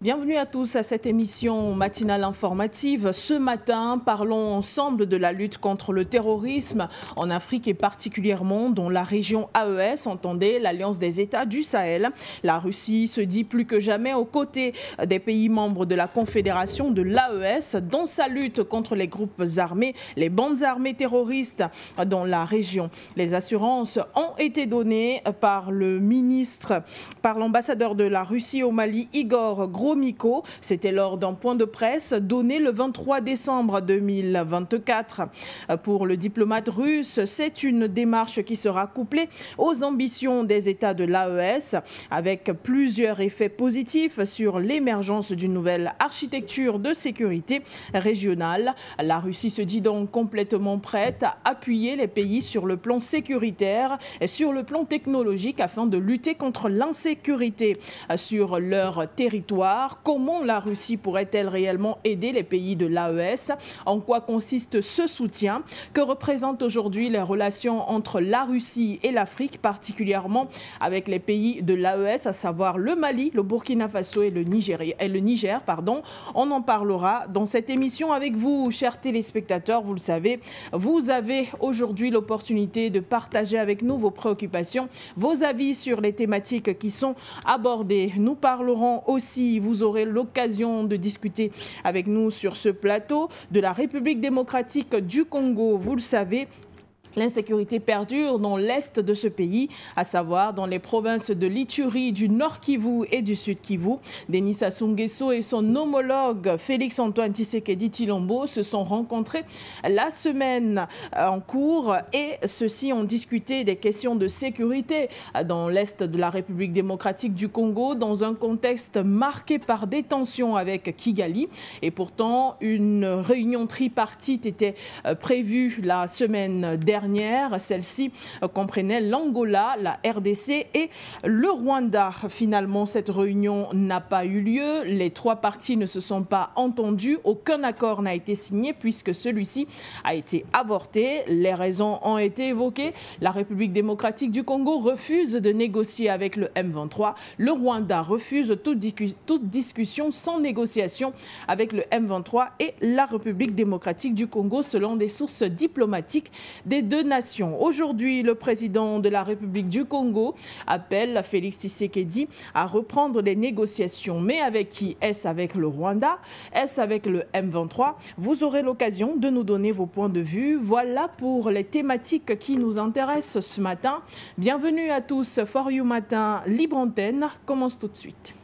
Bienvenue à tous à cette émission matinale informative. Ce matin, parlons ensemble de la lutte contre le terrorisme en Afrique et particulièrement dans la région AES, entendez l'Alliance des États du Sahel. La Russie se dit plus que jamais aux côtés des pays membres de la Confédération de l'AES dans sa lutte contre les groupes armés, les bandes armées terroristes dans la région. Les assurances ont été données par l'ambassadeur de la Russie au Mali, Igor Gromyko. C'était lors d'un point de presse donné le 23 décembre 2024. Pour le diplomate russe, c'est une démarche qui sera couplée aux ambitions des États de l'AES avec plusieurs effets positifs sur l'émergence d'une nouvelle architecture de sécurité régionale. La Russie se dit donc complètement prête à appuyer les pays sur le plan sécuritaire et sur le plan technologique afin de lutter contre l'insécurité sur leur territoire. Comment la Russie pourrait-elle réellement aider les pays de l'AES? En quoi consiste ce soutien? Que représentent aujourd'hui les relations entre la Russie et l'Afrique, particulièrement avec les pays de l'AES, à savoir le Mali, le Burkina Faso et le Niger. On en parlera dans cette émission avec vous, chers téléspectateurs. Vous le savez, vous avez aujourd'hui l'opportunité de partager avec nous vos préoccupations, vos avis sur les thématiques qui sont abordées. Nous parlerons aussi, vous aurez l'occasion de discuter avec nous sur ce plateau de la République démocratique du Congo. Vous le savez, l'insécurité perdure dans l'est de ce pays, à savoir dans les provinces de l'Ituri, du Nord Kivu et du Sud Kivu. Denis Sassou Nguesso et son homologue Félix-Antoine Tshisekedi Tshilombo se sont rencontrés la semaine en cours et ceux-ci ont discuté des questions de sécurité dans l'est de la République démocratique du Congo dans un contexte marqué par des tensions avec Kigali. Et pourtant, une réunion tripartite était prévue la semaine dernière. Celle-ci comprenait l'Angola, la RDC et le Rwanda. Finalement, cette réunion n'a pas eu lieu. Les trois parties ne se sont pas entendues. Aucun accord n'a été signé puisque celui-ci a été avorté. Les raisons ont été évoquées. La République démocratique du Congo refuse de négocier avec le M23. Le Rwanda refuse toute discussion sans négociation avec le M23 et la République démocratique du Congo selon des sources diplomatiques des deux nations. Aujourd'hui, le président de la République du Congo appelle Félix Tshisekedi à reprendre les négociations. Mais avec qui? Est-ce avec le Rwanda? Est-ce avec le M23? Vous aurez l'occasion de nous donner vos points de vue. Voilà pour les thématiques qui nous intéressent ce matin. Bienvenue à tous. For You Matin, Libre Antenne commence tout de suite.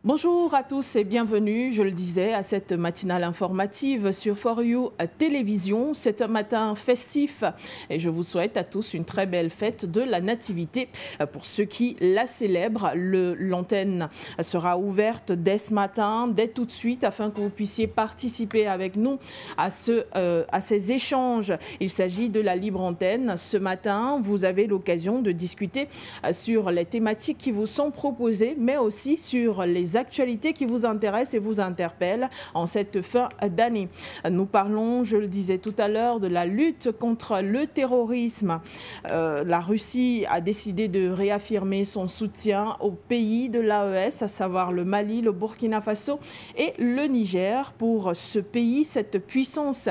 Bonjour à tous et bienvenue, je le disais, à cette matinale informative sur For You Télévision. C'est un matin festif et je vous souhaite à tous une très belle fête de la Nativité. Pour ceux qui la célèbrent, l'antenne sera ouverte dès ce matin, dès tout de suite, afin que vous puissiez participer avec nous à ces échanges. Il s'agit de la libre antenne. Ce matin, vous avez l'occasion de discuter sur les thématiques qui vous sont proposées, mais aussi sur les actualités qui vous intéressent et vous interpellent en cette fin d'année. Nous parlons, je le disais tout à l'heure, de la lutte contre le terrorisme. La Russie a décidé de réaffirmer son soutien aux pays de l'AES, à savoir le Mali, le Burkina Faso et le Niger. Pour ce pays, cette puissance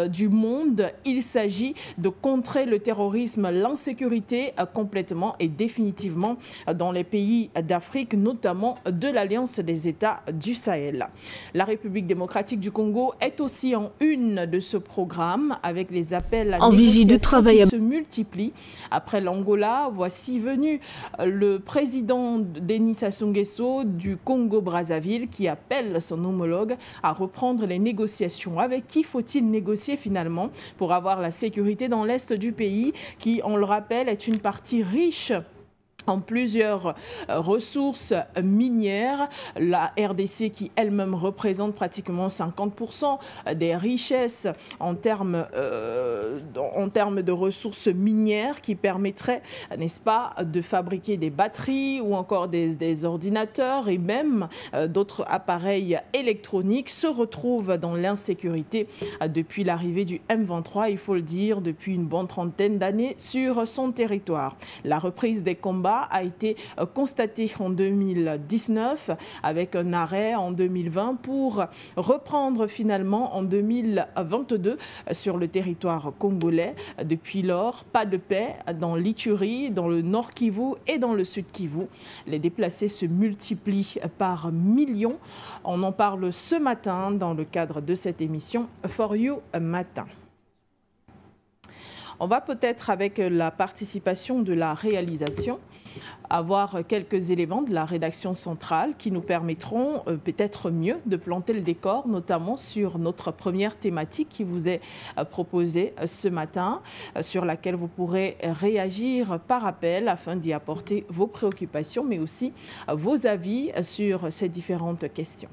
du monde, il s'agit de contrer le terrorisme, l'insécurité complètement et définitivement dans les pays d'Afrique, notamment de l'Alliance des États du Sahel. La République démocratique du Congo est aussi en une de ce programme avec les appels à négociation qui se multiplient. Après l'Angola, voici venu le président Denis Sassou Nguesso du Congo-Brazzaville qui appelle son homologue à reprendre les négociations. Avec qui faut-il négocier finalement pour avoir la sécurité dans l'est du pays qui, on le rappelle, est une partie riche en plusieurs ressources minières. La RDC qui elle-même représente pratiquement 50% des richesses en termes de ressources minières qui permettraient, n'est-ce pas, de fabriquer des batteries ou encore des ordinateurs et même d'autres appareils électroniques, se retrouvent dans l'insécurité depuis l'arrivée du M23, il faut le dire, depuis une bonne trentaine d'années sur son territoire. La reprise des combats a été constaté en 2019 avec un arrêt en 2020 pour reprendre finalement en 2022 sur le territoire congolais. Depuis lors, pas de paix dans l'Ituri, dans le Nord Kivu et dans le Sud Kivu. Les déplacés se multiplient par millions. On en parle ce matin dans le cadre de cette émission For You Matin. On va peut-être, avec la participation de la réalisation, avoir quelques éléments de la rédaction centrale qui nous permettront peut-être mieux de planter le décor, notamment sur notre première thématique qui vous est proposée ce matin, sur laquelle vous pourrez réagir par appel afin d'y apporter vos préoccupations, mais aussi vos avis sur ces différentes questions.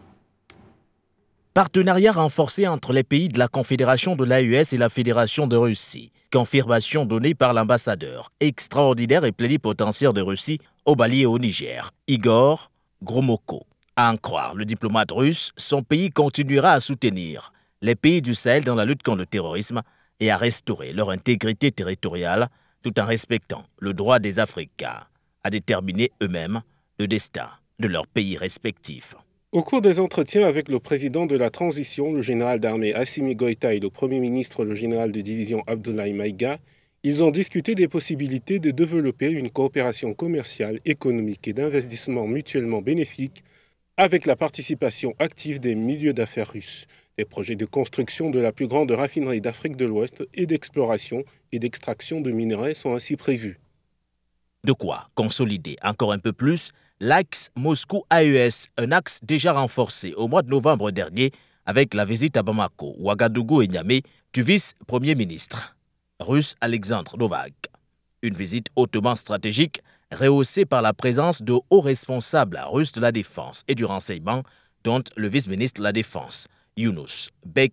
Partenariat renforcé entre les pays de la Confédération de l'AES et la Fédération de Russie. Confirmation donnée par l'ambassadeur extraordinaire et plénipotentiaire de Russie au Mali et au Niger, Igor Gromyko. À en croire le diplomate russe, son pays continuera à soutenir les pays du Sahel dans la lutte contre le terrorisme et à restaurer leur intégrité territoriale tout en respectant le droit des Africains à déterminer eux-mêmes le destin de leurs pays respectifs. Au cours des entretiens avec le président de la transition, le général d'armée Assimi Goïta et le premier ministre, le général de division Abdoulaye Maïga, ils ont discuté des possibilités de développer une coopération commerciale, économique et d'investissement mutuellement bénéfique avec la participation active des milieux d'affaires russes. Des projets de construction de la plus grande raffinerie d'Afrique de l'Ouest et d'exploration et d'extraction de minerais sont ainsi prévus. De quoi consolider encore un peu plus l'axe Moscou-AES, un axe déjà renforcé au mois de novembre dernier avec la visite à Bamako, Ouagadougou et Niamey du vice-premier ministre russe Alexandre Novak. Une visite hautement stratégique rehaussée par la présence de hauts responsables russes de la défense et du renseignement, dont le vice-ministre de la Défense, Yunus Bek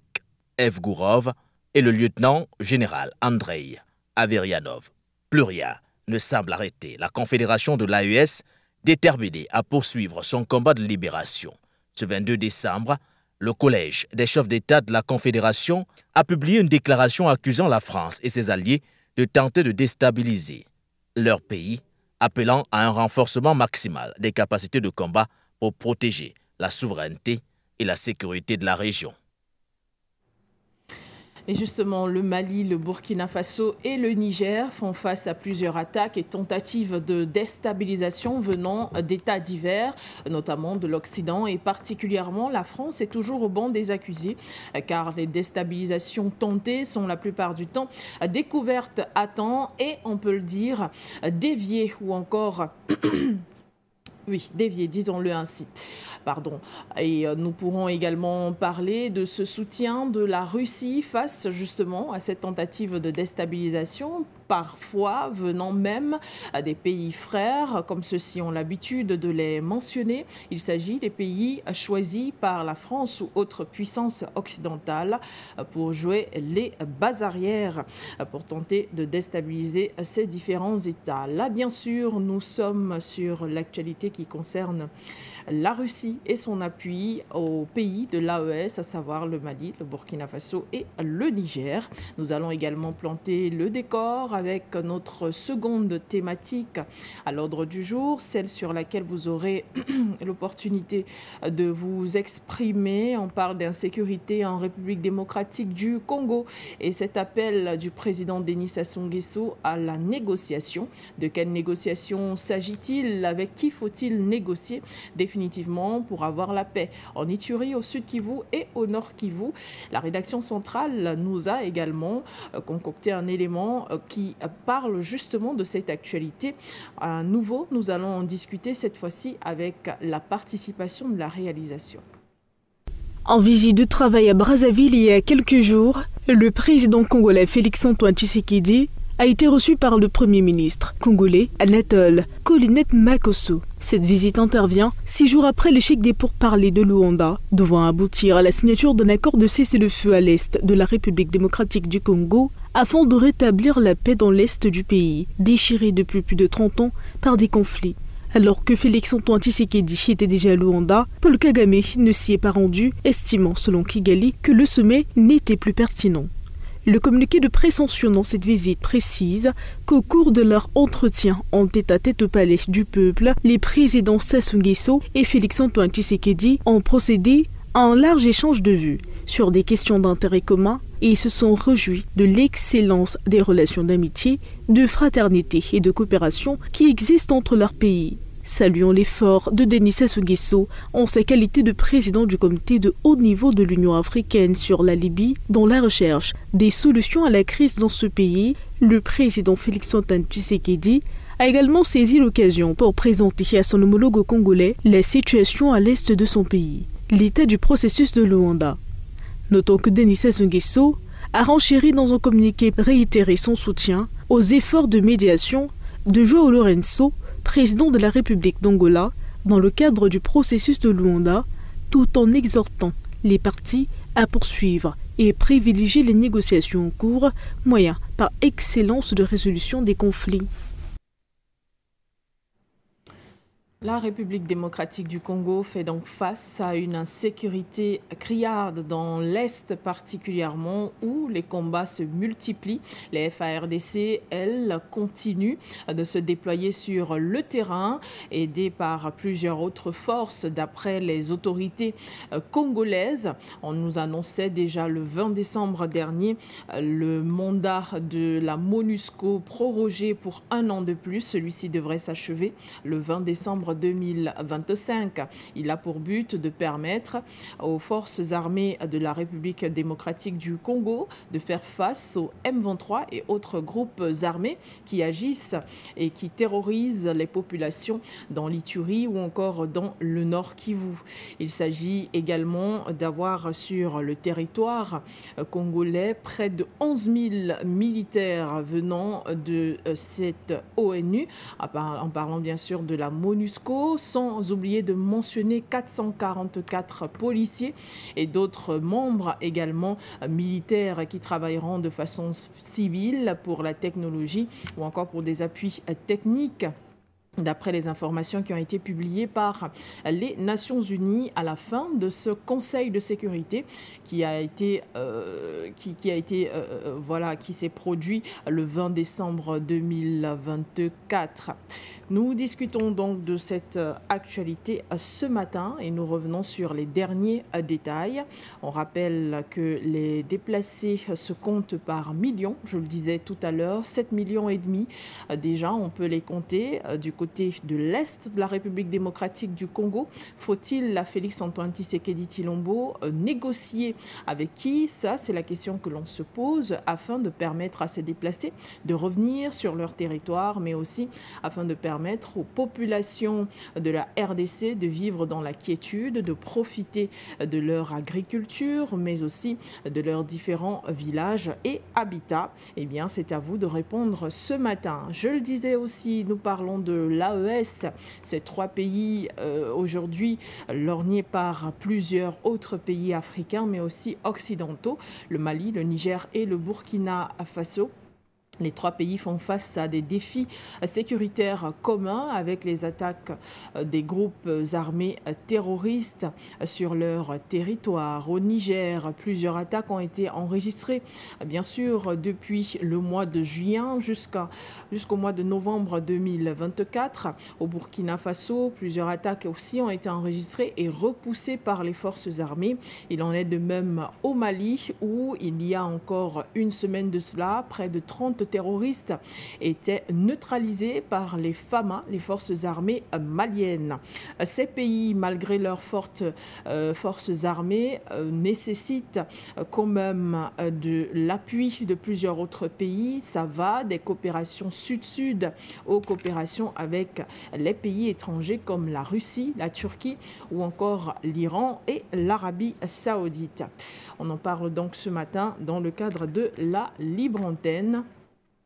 Evgourov, et le lieutenant-général Andrei Averianov. Plus rien ne semble arrêter la Confédération de l'AES, déterminée à poursuivre son combat de libération. Ce 22 décembre, le Collège des chefs d'État de la Confédération a publié une déclaration accusant la France et ses alliés de tenter de déstabiliser leur pays, appelant à un renforcement maximal des capacités de combat pour protéger la souveraineté et la sécurité de la région. Et justement, le Mali, le Burkina Faso et le Niger font face à plusieurs attaques et tentatives de déstabilisation venant d'États divers, notamment de l'Occident, et particulièrement la France est toujours au banc des accusés, car les déstabilisations tentées sont la plupart du temps découvertes à temps et, on peut le dire, déviées ou encore... Oui, dévié, disons-le ainsi. Pardon. Et nous pourrons également parler de ce soutien de la Russie face justement à cette tentative de déstabilisation, parfois venant même à des pays frères, comme ceux-ci ont l'habitude de les mentionner. Il s'agit des pays choisis par la France ou autres puissances occidentales pour jouer les bases arrières, pour tenter de déstabiliser ces différents États. Là, bien sûr, nous sommes sur l'actualité qui concerne la Russie et son appui aux pays de l'AES, à savoir le Mali, le Burkina Faso et le Niger. Nous allons également planter le décor avec notre seconde thématique à l'ordre du jour, celle sur laquelle vous aurez l'opportunité de vous exprimer. On parle d'insécurité en République démocratique du Congo et cet appel du président Denis Sassou Nguesso à la négociation. De quelle négociation s'agit-il? Avec qui faut-il négocier définitivement pour avoir la paix en Ituri, au Sud Kivu et au Nord Kivu? La rédaction centrale nous a également concocté un élément qui parle justement de cette actualité. À nouveau, nous allons en discuter cette fois-ci avec la participation de la réalisation. En visite de travail à Brazzaville il y a quelques jours, le président congolais Félix-Antoine Tshisekedi a été reçue par le Premier ministre congolais Anatole Colinette Makosso. Cette visite intervient 6 jours après l'échec des pourparlers de Luanda, devant aboutir à la signature d'un accord de cessez-le-feu à l'est de la République démocratique du Congo, afin de rétablir la paix dans l'est du pays, déchiré depuis plus de 30 ans par des conflits. Alors que Félix-Antoine Tshisekedi était déjà à Luanda, Paul Kagame ne s'y est pas rendu, estimant selon Kigali que le sommet n'était plus pertinent. Le communiqué de presse mentionnant cette visite précise qu'au cours de leur entretien en tête-à-tête au palais du peuple, les présidents Sassou Nguesso et Félix-Antoine Tshisekedi ont procédé à un large échange de vues sur des questions d'intérêt commun et se sont réjouis de l'excellence des relations d'amitié, de fraternité et de coopération qui existent entre leurs pays. Saluons l'effort de Denis Sassou Nguesso en sa qualité de président du comité de haut niveau de l'Union africaine sur la Libye dans la recherche des solutions à la crise dans ce pays. Le président Félix-Antoine Tshisekedi a également saisi l'occasion pour présenter à son homologue congolais la situation à l'est de son pays, l'état du processus de Luanda. Notons que Denis Sassou Nguesso a renchéri dans un communiqué réitéré son soutien aux efforts de médiation de João Lourenço, président de la République d'Angola, dans le cadre du processus de Luanda, tout en exhortant les parties à poursuivre et privilégier les négociations en cours, moyen par excellence de résolution des conflits. La République démocratique du Congo fait donc face à une insécurité criarde dans l'Est particulièrement où les combats se multiplient. Les FARDC, elles, continuent de se déployer sur le terrain, aidées par plusieurs autres forces d'après les autorités congolaises. On nous annonçait déjà le 20 décembre dernier le mandat de la MONUSCO prorogé pour 1 an de plus. Celui-ci devrait s'achever le 20 décembre 2025. Il a pour but de permettre aux forces armées de la République démocratique du Congo de faire face aux M23 et autres groupes armés qui agissent et qui terrorisent les populations dans l'Ituri ou encore dans le Nord Kivu. Il s'agit également d'avoir sur le territoire congolais près de 11 000 militaires venant de cette ONU, en parlant bien sûr de la MONUSCO, sans oublier de mentionner 444 policiers et d'autres membres également militaires qui travailleront de façon civile pour la technologie ou encore pour des appuis techniques. D'après les informations qui ont été publiées par les Nations Unies à la fin de ce Conseil de sécurité qui s'est produit le 20 décembre 2024. Nous discutons donc de cette actualité ce matin et nous revenons sur les derniers détails. On rappelle que les déplacés se comptent par millions, je le disais tout à l'heure, 7,5 millions. Déjà, on peut les compter du côté de l'Est de la République démocratique du Congo. Faut-il, la Félix-Antoine Tshisekedi Tshilombo, négocier avec qui? Ça, c'est la question que l'on se pose afin de permettre à ces déplacés de revenir sur leur territoire, mais aussi afin de permettre aux populations de la RDC de vivre dans la quiétude, de profiter de leur agriculture, mais aussi de leurs différents villages et habitats. Eh bien, c'est à vous de répondre ce matin. Je le disais aussi, nous parlons de l'AES, ces 3 pays aujourd'hui lorgnés par plusieurs autres pays africains, mais aussi occidentaux, le Mali, le Niger et le Burkina Faso. Les 3 pays font face à des défis sécuritaires communs avec les attaques des groupes armés terroristes sur leur territoire. Au Niger, plusieurs attaques ont été enregistrées, bien sûr, depuis le mois de juin jusqu'au mois de novembre 2024. Au Burkina Faso, plusieurs attaques aussi ont été enregistrées et repoussées par les forces armées. Il en est de même au Mali où il y a encore une semaine de cela, près de 30 terroristes étaient neutralisés par les FAMA, les forces armées maliennes. Ces pays, malgré leurs fortes forces armées, nécessitent quand même de l'appui de plusieurs autres pays. Ça va des coopérations sud-sud aux coopérations avec les pays étrangers comme la Russie, la Turquie ou encore l'Iran et l'Arabie saoudite. On en parle donc ce matin dans le cadre de la Libre Antenne.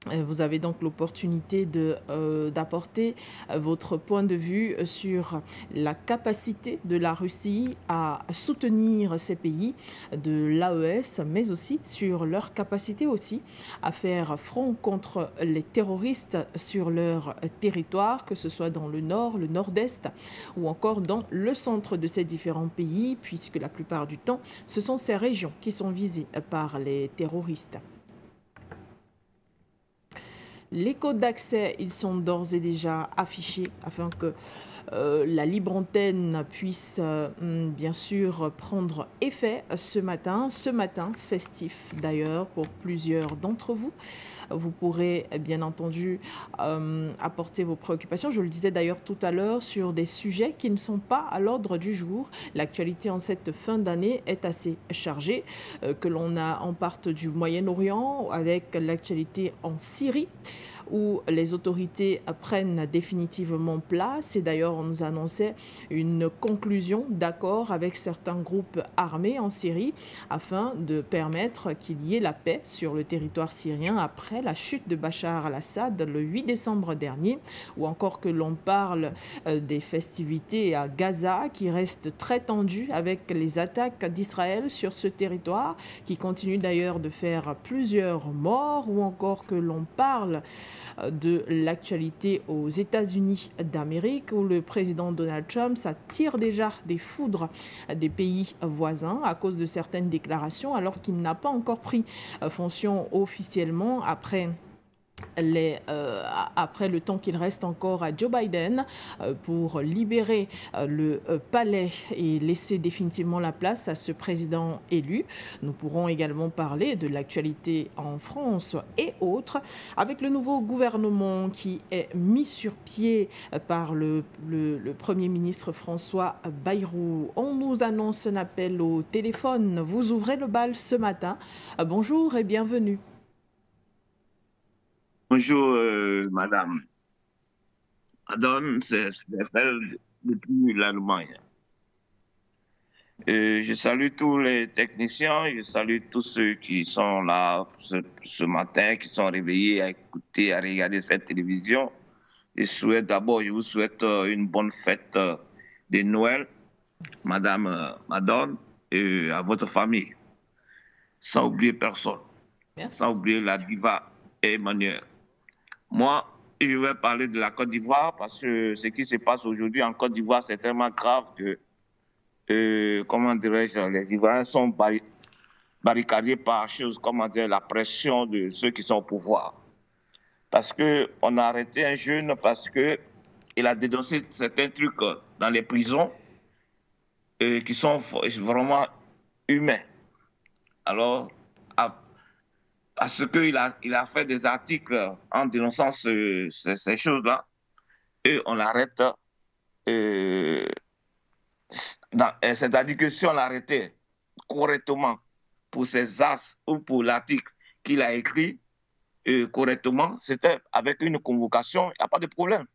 Vous avez donc l'opportunité d'apporter votre point de vue sur la capacité de la Russie à soutenir ces pays de l'AES, mais aussi sur leur capacité aussi à faire front contre les terroristes sur leur territoire, que ce soit dans le nord, le nord-est ou encore dans le centre de ces différents pays, puisque la plupart du temps, ce sont ces régions qui sont visées par les terroristes. Les codes d'accès, ils sont d'ores et déjà affichés afin que la libre antenne puisse bien sûr prendre effet ce matin festif d'ailleurs pour plusieurs d'entre vous. Vous pourrez bien entendu apporter vos préoccupations. Je le disais d'ailleurs tout à l'heure sur des sujets qui ne sont pas à l'ordre du jour. L'actualité en cette fin d'année est assez chargée, que l'on en parte du Moyen-Orient avec l'actualité en Syrie, où les autorités prennent définitivement place. Et d'ailleurs, on nous annonçait une conclusion d'accord avec certains groupes armés en Syrie afin de permettre qu'il y ait la paix sur le territoire syrien après la chute de Bachar al-Assad le 8 décembre dernier, ou encore que l'on parle des festivités à Gaza qui restent très tendues avec les attaques d'Israël sur ce territoire qui continue d'ailleurs de faire plusieurs morts, ou encore que l'on parle de l'actualité aux États-Unis d'Amérique où le président Donald Trump s'attire déjà des foudres des pays voisins à cause de certaines déclarations alors qu'il n'a pas encore pris fonction officiellement après le temps qu'il reste encore à Joe Biden pour libérer le palais et laisser définitivement la place à ce président élu. Nous pourrons également parler de l'actualité en France et autres, avec le nouveau gouvernement qui est mis sur pied par le Premier ministre François Bayrou. On nous annonce un appel au téléphone. Vous ouvrez le bal ce matin. Bonjour et bienvenue. Bonjour, madame. Adon, c'est depuis l'Allemagne. Je salue tous les techniciens, je salue tous ceux qui sont là ce matin, qui sont réveillés à écouter, à regarder cette télévision. Je vous souhaite une bonne fête de Noël, madame Madone, et à votre famille. Sans oublier personne. Merci. Sans oublier la diva Emmanuel. Moi, je vais parler de la Côte d'Ivoire parce que ce qui se passe aujourd'hui en Côte d'Ivoire, c'est tellement grave que, comment dirais-je, les Ivoiriens sont barricadés par la pression de ceux qui sont au pouvoir. Parce qu'on a arrêté un jeune parce qu'il a dénoncé certains trucs dans les prisons qui sont vraiment humains. Alors, parce qu'il a fait des articles en dénonçant ces choses-là, et on l'arrête. C'est-à-dire que si on l'arrêtait correctement pour ses as ou pour l'article qu'il a écrit correctement, c'était avec une convocation, il n'y a pas de problème.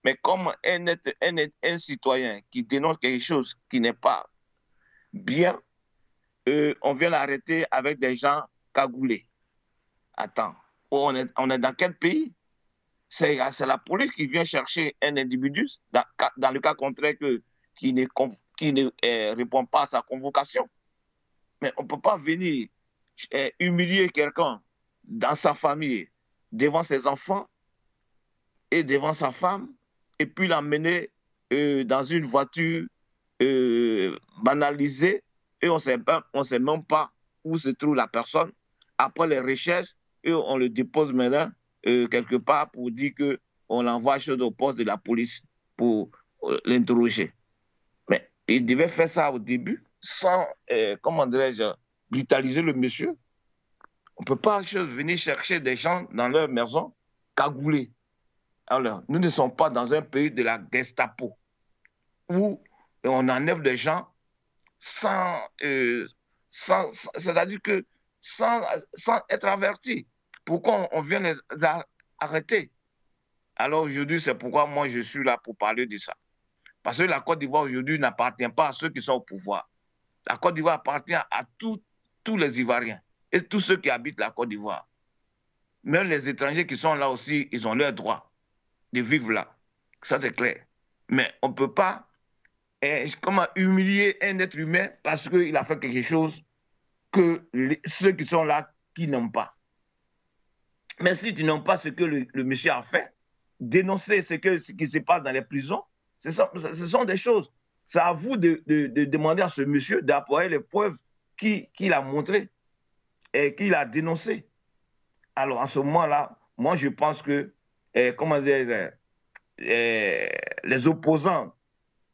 Mais comme un citoyen qui dénonce quelque chose qui n'est pas bien, on vient l'arrêter avec des gens cagoulés. Attends, on est dans quel pays? C'est la police qui vient chercher un individu dans le cas contraire qui ne répond pas à sa convocation. Mais on ne peut pas venir humilier quelqu'un dans sa famille, devant ses enfants et devant sa femme, et puis l'emmener dans une voiture banalisée, et on ne sait même pas où se trouve la personne. Après les recherches, et on le dépose maintenant quelque part pour dire qu'on l'envoie au poste de la police pour l'interroger. Mais il devait faire ça au début sans, comment dirais-je, brutaliser le monsieur. On ne peut pas venir chercher des gens dans leur maison cagoulés. Alors, nous ne sommes pas dans un pays de la Gestapo où on enlève des gens c'est-à-dire que sans être avertis. Pourquoi on vient les arrêter? Alors aujourd'hui, c'est pourquoi moi je suis là pour parler de ça. Parce que la Côte d'Ivoire aujourd'hui n'appartient pas à ceux qui sont au pouvoir. La Côte d'Ivoire appartient à tous les Ivoiriens et tous ceux qui habitent la Côte d'Ivoire. Même les étrangers qui sont là aussi, ils ont leur droit de vivre là. Ça, c'est clair. Mais on ne peut pas comment humilier un être humain parce qu'il a fait quelque chose que ceux qui sont là, qui n'ont pas. Mais si tu n'as pas ce que le monsieur a fait, dénoncer ce qui se passe dans les prisons, ce sont des choses. C'est à vous de demander à ce monsieur d'apporter les preuves qu'il a montrées et qu'il a dénoncées. Alors, en ce moment-là, moi, je pense que comment dire, les opposants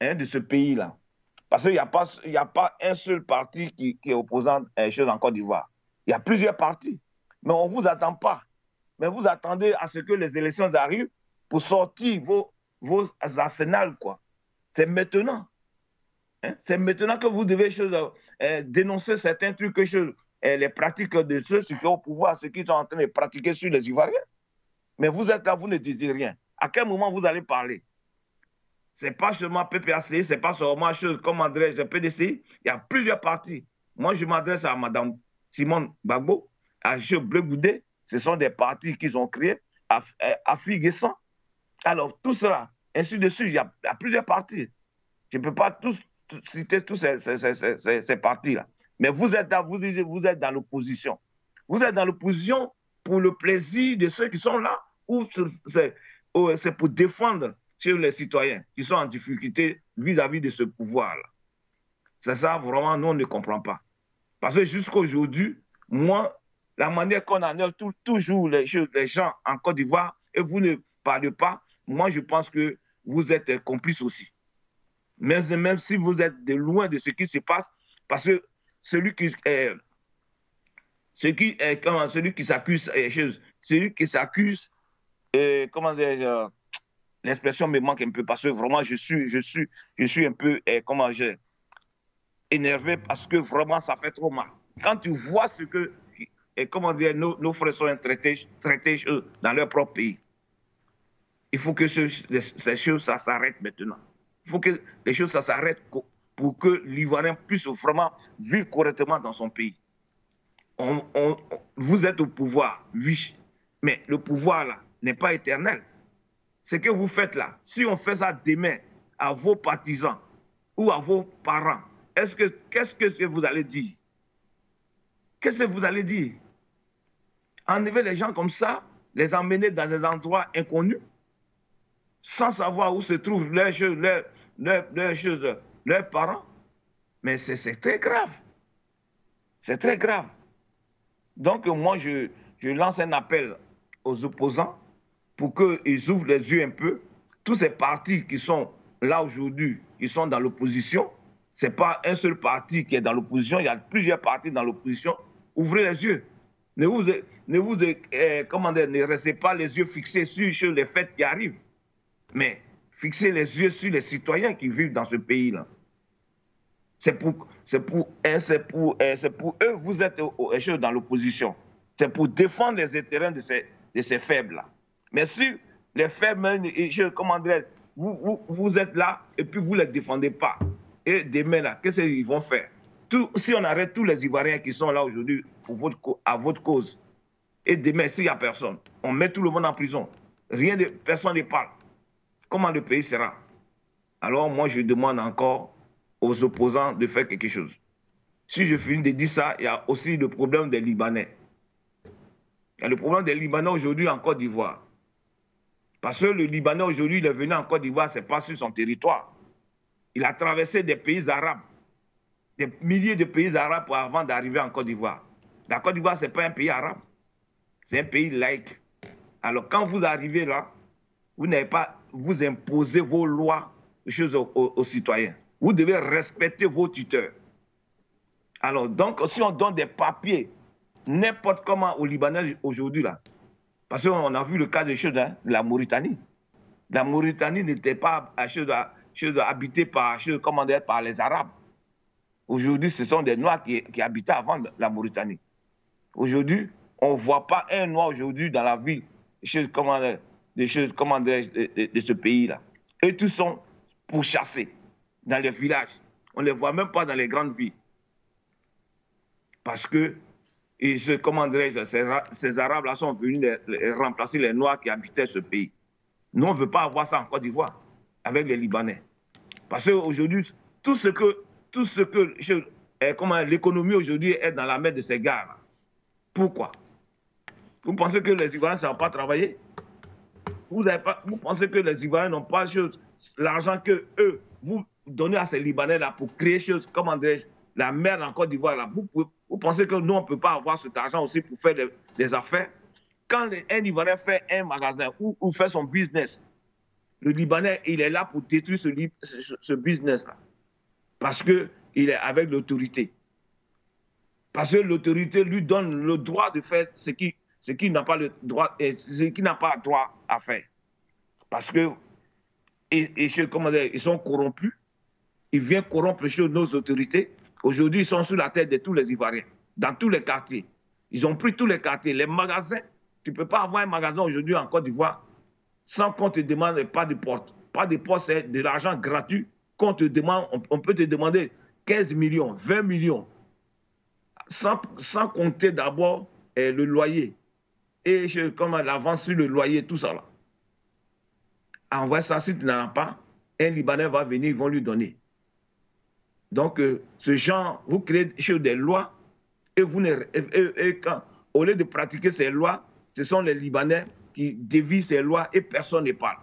de ce pays-là, parce qu'il n'y a pas un seul parti qui est opposant à les choses en Côte d'Ivoire. Il y a plusieurs partis. Mais on ne vous attend pas. Mais vous attendez à ce que les élections arrivent pour sortir vos arsenals, quoi. C'est maintenant. Hein? C'est maintenant que vous devez dénoncer certains trucs, les pratiques de ceux qui sont au pouvoir, ceux qui sont en train de pratiquer sur les Ivoiriens. Mais vous êtes là, vous ne dites rien. À quel moment vous allez parler? Ce n'est pas seulement PPAC, ce n'est pas seulement comme adresse PDC. Il y a plusieurs partis. Moi, je m'adresse à Mme Simone Gbagbo, à M. Bleu Goudé. Ce sont des partis qu'ils ont créés, à Figuessan. Alors, tout cela, ainsi de suite, il y a plusieurs partis. Je ne peux pas citer tous ces partis-là. Mais vous êtes dans l'opposition. Vous êtes dans l'opposition pour le plaisir de ceux qui sont là, ou c'est pour défendre sur les citoyens qui sont en difficulté vis-à-vis de ce pouvoir-là. C'est ça, vraiment, nous, on ne comprend pas. Parce que jusqu'à aujourd'hui, moi, la manière qu'on annule toujours les gens en Côte d'Ivoire, et vous ne parlez pas, moi, je pense que vous êtes complices aussi. Même si vous êtes de loin de ce qui se passe, parce que celui qui s'accuse, celui qui s'accuse, comment dire, l'expression me manque un peu parce que vraiment je suis un peu énervé parce que vraiment ça fait trop mal. Quand tu vois ce que comment dire, nos frères sont traités dans leur propre pays, il faut que ces choses ça s'arrête maintenant. Il faut que les choses ça s'arrête pour que l'Ivoirien puisse vraiment vivre correctement dans son pays. Vous êtes au pouvoir, oui, mais le pouvoir là n'est pas éternel. Ce que vous faites là, si on fait ça demain à vos partisans ou à vos parents, qu'est-ce que vous allez dire? Qu'est-ce que vous allez dire? Enlever les gens comme ça, les emmener dans des endroits inconnus, sans savoir où se trouvent leurs parents, mais c'est très grave. C'est très grave. Donc moi, je lance un appel aux opposants pour qu'ils ouvrent les yeux un peu. Tous ces partis qui sont là aujourd'hui, ils sont dans l'opposition. Ce n'est pas un seul parti qui est dans l'opposition, il y a plusieurs partis dans l'opposition. Ouvrez les yeux. Ne restez pas les yeux fixés sur les faits qui arrivent, mais fixez les yeux sur les citoyens qui vivent dans ce pays-là. C'est pour eux, vous êtes dans l'opposition. C'est pour défendre les intérêts de ces faibles-là. Mais si les faibles, vous êtes là et puis vous ne les défendez pas, et demain, là, qu'est-ce qu'ils vont faire? Si on arrête tous les Ivoiriens qui sont là aujourd'hui à votre cause, et demain, s'il n'y a personne, on met tout le monde en prison, personne ne parle, comment le pays sera? Alors moi, je demande encore aux opposants de faire quelque chose. Si je finis de dire ça, il y a aussi le problème des Libanais. Il y a le problème des Libanais aujourd'hui en Côte d'Ivoire. Parce que le Libanais aujourd'hui, il est venu en Côte d'Ivoire, ce n'est pas sur son territoire. Il a traversé des pays arabes, des milliers de pays arabes avant d'arriver en Côte d'Ivoire. La Côte d'Ivoire, ce n'est pas un pays arabe, c'est un pays laïque. Alors quand vous arrivez là, vous n'avez pas vous imposer vos lois aux citoyens. Vous devez respecter vos tuteurs. Alors donc, si on donne des papiers n'importe comment aux Libanais aujourd'hui là, parce qu'on a vu le cas de la Mauritanie. La Mauritanie n'était pas habitée par les Arabes. Aujourd'hui, ce sont des Noirs qui habitaient avant la Mauritanie. Aujourd'hui, on ne voit pas un Noir aujourd'hui dans la ville de ce pays-là. Eux tous sont pourchassés dans les villages. On ne les voit même pas dans les grandes villes. Parce que comment dirais-je, ces Arabes-là sont venus remplacer les Noirs qui habitaient ce pays. Nous, on ne veut pas avoir ça en Côte d'Ivoire avec les Libanais. Parce qu'aujourd'hui, tout ce que l'économie aujourd'hui est dans la main de ces gars-là. Pourquoi? Vous pensez que les Ivoiriens ne savent pas travailler? Vous pensez que les Ivoiriens n'ont pas l'argent que eux vous donnez à ces Libanais-là pour créer comment dirais-je, la merde en Côte d'Ivoire là. Vous pensez que nous, on ne peut pas avoir cet argent aussi pour faire des affaires? Quand un Ivoirien fait un magasin ou fait son business, le Libanais, il est là pour détruire ce business-là. Parce qu'il est avec l'autorité. Parce que l'autorité lui donne le droit de faire ce qu'il n'a pas le droit, ce qu'il n'a pas droit à faire. Parce que ils sont corrompus. Ils viennent corrompre nos autorités. Aujourd'hui, ils sont sous la tête de tous les Ivoiriens, dans tous les quartiers. Ils ont pris tous les quartiers, les magasins. Tu ne peux pas avoir un magasin aujourd'hui en Côte d'Ivoire sans qu'on te demande pas de porte. Pas de porte, c'est de l'argent gratuit qu'on te demande. On peut te demander 15 millions, 20 millions, sans compter d'abord le loyer. Et comme l'avance sur le loyer, tout ça là. Envoie ça, si tu n'en as pas, un Libanais va venir, ils vont lui donner. Donc, ce genre, vous créez des lois et au lieu de pratiquer ces lois, ce sont les Libanais qui dévient ces lois et personne ne parle.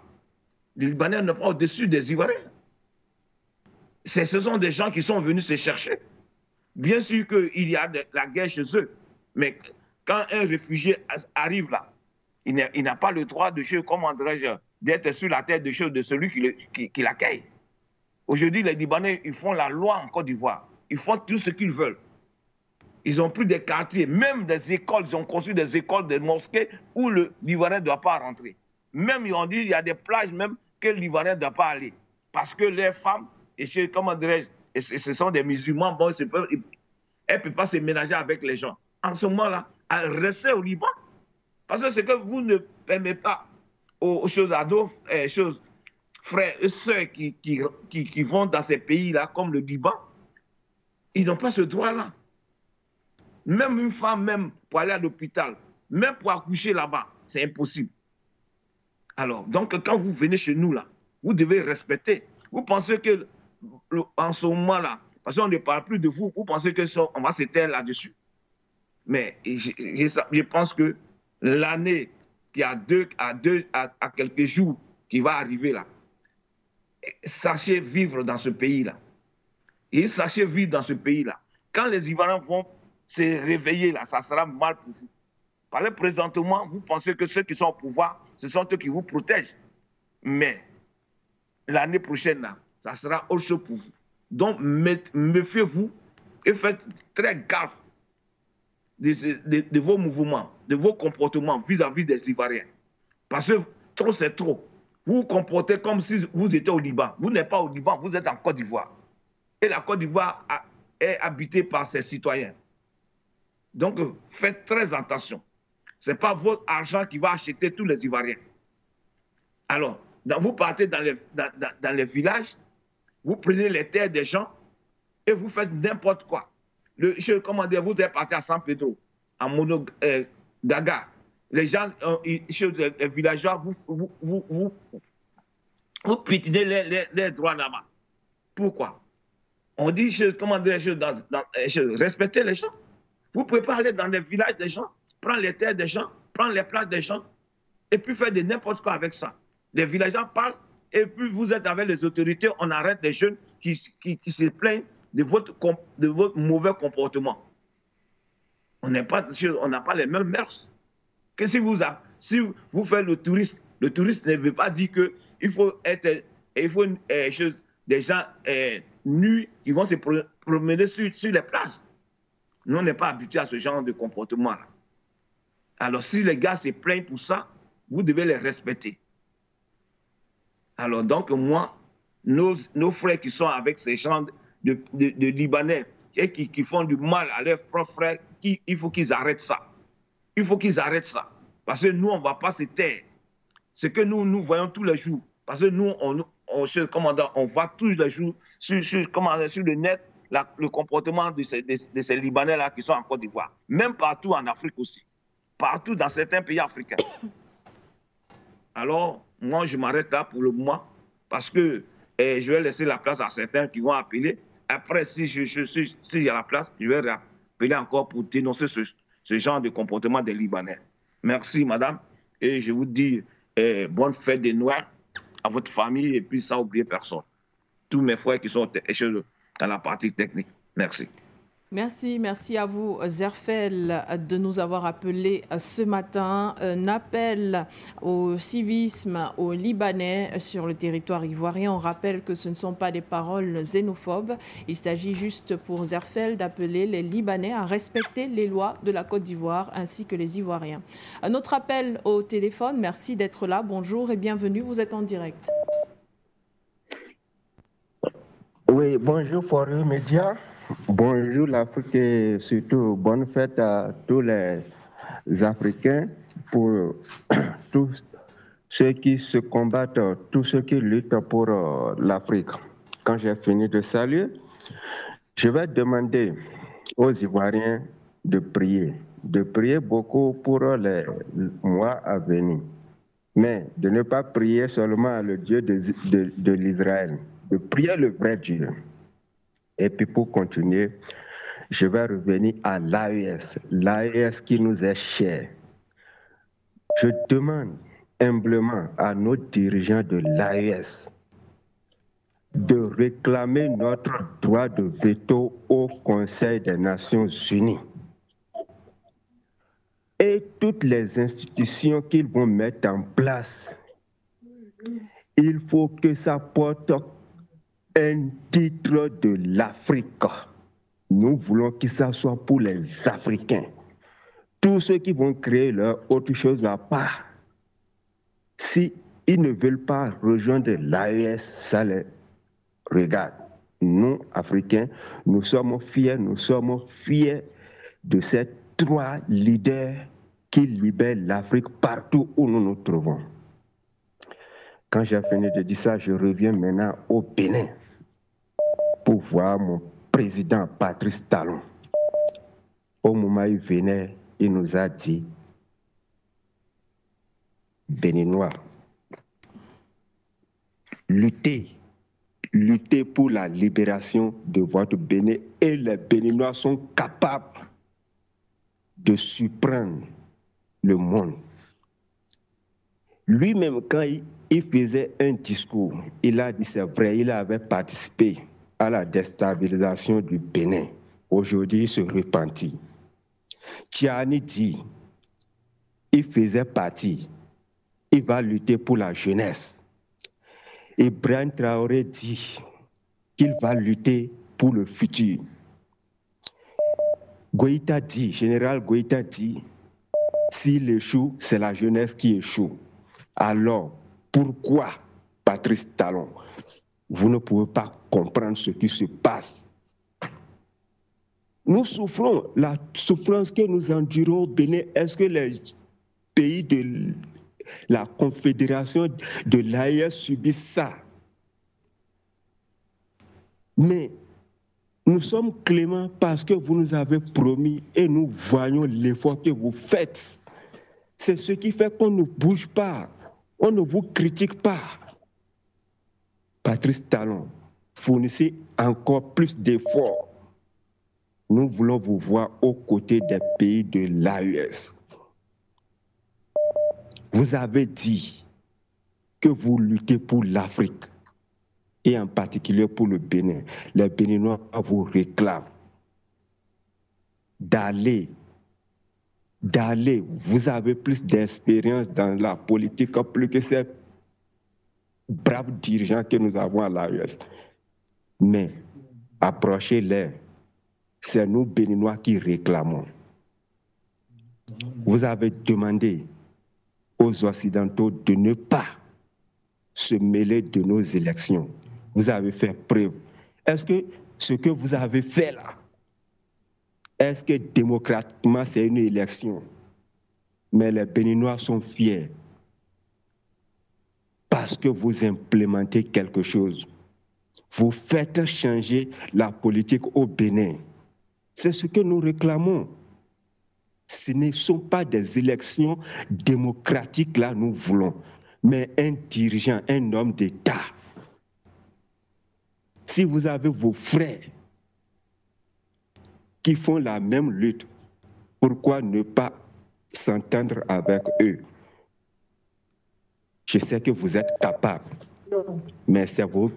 Les Libanais ne sont pas au-dessus des Ivoiriens. Ce sont des gens qui sont venus se chercher. Bien sûr qu'il y a la guerre chez eux, mais quand un réfugié arrive là, il n'a pas le droit d'être sur la tête de celui qui l'accueille. Aujourd'hui, les Libanais, ils font la loi en Côte d'Ivoire. Ils font tout ce qu'ils veulent. Ils ont pris des quartiers, même des écoles. Ils ont construit des écoles, des mosquées où le Libanais ne doit pas rentrer. Même, ils ont dit, il y a des plages même que le Libanais ne doit pas aller. Parce que les femmes, comment dirais-je, ce sont des musulmans, bon, elles ne peuvent pas se ménager avec les gens. En ce moment-là, restez au Liban. Parce que c'est que vous ne permettez pas aux frères et sœurs qui vont dans ces pays-là, comme le Liban, ils n'ont pas ce droit-là. Même une femme, même pour aller à l'hôpital, même pour accoucher là-bas, c'est impossible. Alors, donc, quand vous venez chez nous, là, vous devez respecter. Vous pensez que, en ce moment-là, parce qu'on ne parle plus de vous, vous pensez qu'on va se taire là-dessus. Mais je pense que l'année qui a à quelques jours qui va arriver là, sachez vivre dans ce pays-là. Et sachez vivre dans ce pays-là. Quand les Ivoiriens vont se réveiller là, ça sera mal pour vous. Parce que présentement, vous pensez que ceux qui sont au pouvoir, ce sont eux qui vous protègent. Mais l'année prochaine, là, ça sera autre chose pour vous. Donc, méfiez-vous et faites très gaffe de vos mouvements, de vos comportements vis-à-vis des Ivoiriens. Parce que trop, c'est trop. Vous vous comportez comme si vous étiez au Liban. Vous n'êtes pas au Liban, vous êtes en Côte d'Ivoire. Et la Côte d'Ivoire est habitée par ses citoyens. Donc, faites très attention. Ce n'est pas votre argent qui va acheter tous les Ivoiriens. Alors, vous partez dans les villages, vous prenez les terres des gens et vous faites n'importe quoi. Comment dire, vous êtes parti à San Pedro, à Monogaga. Les gens, les villageois, vous piétinez les droits là-bas. Pourquoi? On dit, comment dire, respectez les gens. Vous ne pouvez pas aller dans les villages des gens, prendre les terres des gens, prendre les places des gens, et puis faire de n'importe quoi avec ça. Les villageois parlent, et puis vous êtes avec les autorités, on arrête les jeunes qui se plaignent de votre mauvais comportement. On n'a pas les mêmes mœurs. Que si vous faites le tourisme ne veut pas dire qu'il faut des gens nus qui vont se promener sur les plages. Nous, on n'est pas habitués à ce genre de comportement-là. Alors, si les gars se plaignent pour ça, vous devez les respecter. Alors, donc, moi, nos frères qui sont avec ces gens de Libanais et qui font du mal à leurs propres frères, il faut qu'ils arrêtent ça. Il faut qu'ils arrêtent ça. Parce que nous, on ne va pas se taire. Ce que nous voyons tous les jours. Parce que nous, on voit tous les jours sur le net le comportement de ces Libanais-là qui sont en Côte d'Ivoire. Même partout en Afrique aussi. Partout dans certains pays africains. Alors, moi, je m'arrête là pour le moment parce que je vais laisser la place à certains qui vont appeler. Après, s'il y a la place, je vais appeler encore pour dénoncer ce genre de comportement des Libanais. Merci, madame. Et je vous dis bonne fête de Noël à votre famille et puis sans oublier personne. Tous mes frères qui sont dans la partie technique. Merci. Merci à vous, Zerfel, de nous avoir appelé ce matin. Un appel au civisme aux Libanais sur le territoire ivoirien. On rappelle que ce ne sont pas des paroles xénophobes. Il s'agit juste pour Zerfel d'appeler les Libanais à respecter les lois de la Côte d'Ivoire ainsi que les Ivoiriens. Un autre appel au téléphone. Merci d'être là. Bonjour et bienvenue. Vous êtes en direct. Oui, bonjour Forum Média. Bonjour l'Afrique et surtout bonne fête à tous les Africains pour tous ceux qui se combattent, tous ceux qui luttent pour l'Afrique. Quand j'ai fini de saluer, je vais demander aux Ivoiriens de prier beaucoup pour les mois à venir, mais de ne pas prier seulement le Dieu de l'Israël, de prier le vrai Dieu. Et puis pour continuer, je vais revenir à l'AES qui nous est cher. Je demande humblement à nos dirigeants de l'AES de réclamer notre droit de veto au Conseil des Nations Unies. Et toutes les institutions qu'ils vont mettre en place, il faut que ça porte un titre de l'Afrique. Nous voulons que ça soit pour les Africains. Tous ceux qui vont créer leur autre chose à part, si ils ne veulent pas rejoindre l'AES, ça les regarde. Nous, Africains, nous sommes fiers de ces 3 leaders qui libèrent l'Afrique partout où nous nous trouvons. Quand j'ai fini de dire ça, je reviens maintenant au Bénin pour voir mon président Patrice Talon. Au moment où il venait, il nous a dit, Béninois, luttez pour la libération de votre Bénin et les Béninois sont capables de surprendre le monde. Lui-même, quand il faisait un discours, il a dit, c'est vrai, il avait participé à la déstabilisation du Bénin. Aujourd'hui, il se repentit. Tiani dit, il faisait partie, il va lutter pour la jeunesse. Ibrahim Traoré dit qu'il va lutter pour le futur. Goïta dit, général Goïta dit, s'il échoue, c'est la jeunesse qui échoue. Alors, pourquoi, Patrice Talon, vous ne pouvez pas comprendre ce qui se passe? Nous souffrons, la souffrance que nous endurons au Bénin, est-ce que les pays de la Confédération de l'AES subissent ça? Mais nous sommes cléments parce que vous nous avez promis et nous voyons l'effort que vous faites. C'est ce qui fait qu'on ne bouge pas, on ne vous critique pas. Patrice Talon, fournissez encore plus d'efforts. Nous voulons vous voir aux côtés des pays de l'AES. Vous avez dit que vous luttez pour l'Afrique et en particulier pour le Bénin. Les Béninois vous réclament d'aller. Vous avez plus d'expérience dans la politique plus que ces braves dirigeants que nous avons à l'AES. Mais approchez-les. C'est nous, Béninois, qui réclamons. Vous avez demandé aux Occidentaux de ne pas se mêler de nos élections. Vous avez fait preuve. Est-ce que ce que vous avez fait là, est-ce que démocratiquement c'est une élection? Mais les Béninois sont fiers parce que vous implémentez quelque chose. Vous faites changer la politique au Bénin. C'est ce que nous réclamons. Ce ne sont pas des élections démocratiques, là, nous voulons, mais un dirigeant, un homme d'État. Si vous avez vos frères qui font la même lutte, pourquoi ne pas s'entendre avec eux? Je sais que vous êtes capables, mais c'est vos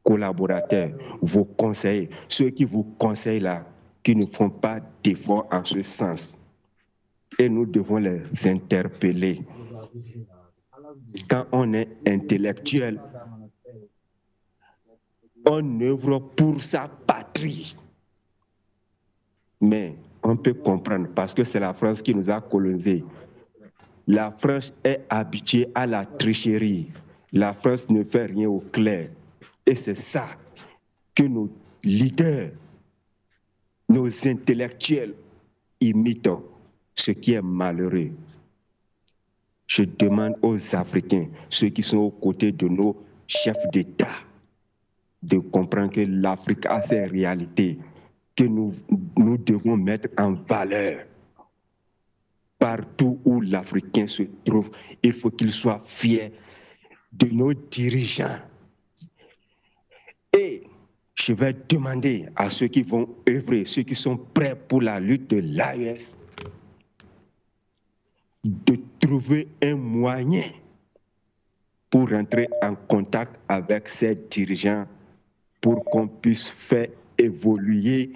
collaborateurs, vos conseillers, ceux qui vous conseillent là, qui ne font pas d'efforts en ce sens. Et nous devons les interpeller. Quand on est intellectuel, on œuvre pour sa patrie. Mais on peut comprendre, parce que c'est la France qui nous a colonisés. La France est habituée à la tricherie. La France ne fait rien au clair. Et c'est ça que nos leaders, nos intellectuels imitent, ce qui est malheureux. Je demande aux Africains, ceux qui sont aux côtés de nos chefs d'État, de comprendre que l'Afrique a ses réalités, que nous devons mettre en valeur. Partout où l'Africain se trouve, il faut qu'il soit fier de nos dirigeants. Et je vais demander à ceux qui vont œuvrer, ceux qui sont prêts pour la lutte de l'AES, de trouver un moyen pour rentrer en contact avec ces dirigeants pour qu'on puisse faire évoluer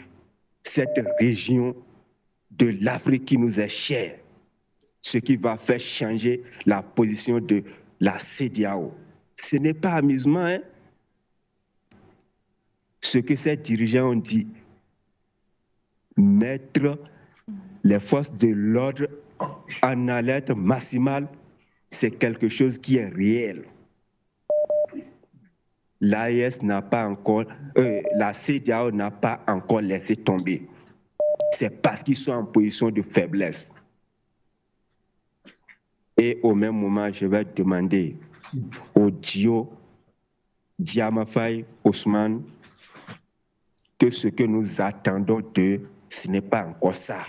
cette région de l'Afrique qui nous est chère, ce qui va faire changer la position de la CEDEAO. Ce n'est pas amusant, hein? Ce que ces dirigeants ont dit, mettre les forces de l'ordre en alerte maximale, c'est quelque chose qui est réel. L'AES n'a pas encore, la CEDEAO n'a pas encore laissé tomber. C'est parce qu'ils sont en position de faiblesse. Et au même moment, je vais demander au Dio, Diamafay, Ousmane, que ce que nous attendons d'eux, ce n'est pas encore ça.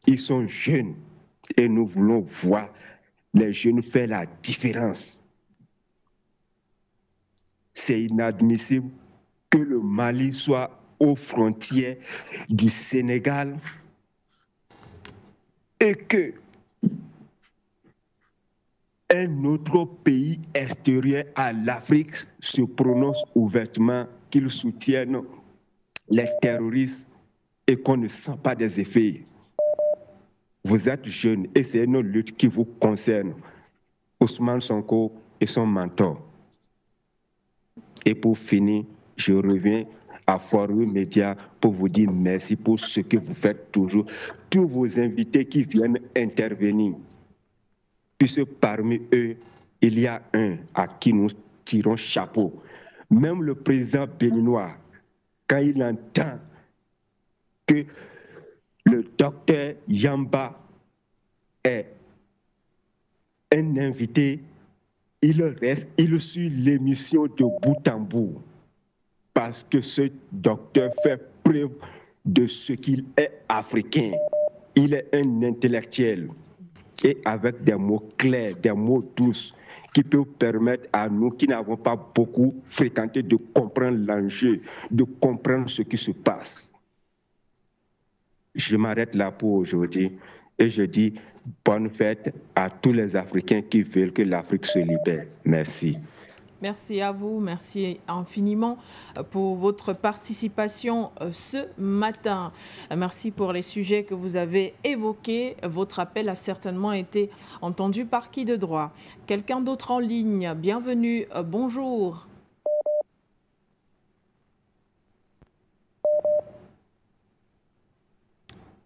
Ils sont jeunes et nous voulons voir les jeunes faire la différence. C'est inadmissible que le Mali soit aux frontières du Sénégal et que un autre pays extérieur à l'Afrique se prononce ouvertement qu'il soutienne les terroristes et qu'on ne sent pas des effets. Vous êtes jeunes et c'est une lutte qui vous concerne. Ousmane Sonko et son mentor. Et pour finir, je reviens à Forum Média pour vous dire merci pour ce que vous faites toujours. Tous vos invités qui viennent intervenir, puisque parmi eux, il y a un à qui nous tirons chapeau. Même le président béninois, quand il entend que le docteur Yamba est un invité, il suit l'émission de bout en bout, parce que ce docteur fait preuve de ce qu'il est africain. Il est un intellectuel et avec des mots clairs, des mots douces qui peuvent permettre à nous qui n'avons pas beaucoup fréquenté de comprendre l'enjeu, de comprendre ce qui se passe. Je m'arrête là pour aujourd'hui et je dis bonne fête à tous les Africains qui veulent que l'Afrique se libère. Merci. Merci à vous, merci infiniment pour votre participation ce matin. Merci pour les sujets que vous avez évoqués. Votre appel a certainement été entendu par qui de droit. Quelqu'un d'autre en ligne, bienvenue, bonjour.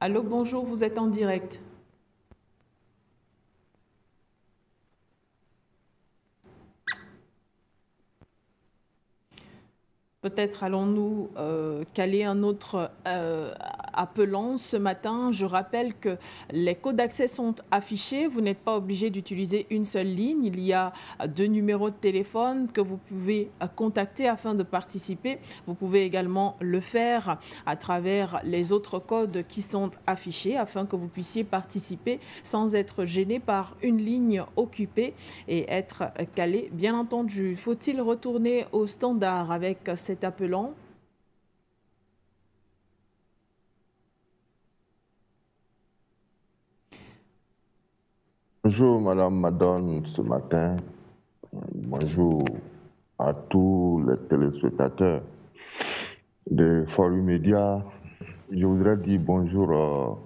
Allô, bonjour, vous êtes en direct. Peut-être allons-nous caler un autre appelant ce matin. Je rappelle que les codes d'accès sont affichés. Vous n'êtes pas obligé d'utiliser une seule ligne. Il y a 2 numéros de téléphone que vous pouvez contacter afin de participer. Vous pouvez également le faire à travers les autres codes qui sont affichés afin que vous puissiez participer sans être gêné par une ligne occupée et être calé, bien entendu. Faut-il retourner au standard avec cet appelant? Bonjour Madame Madone ce matin. Bonjour à tous les téléspectateurs de Forum Média. Je voudrais dire bonjour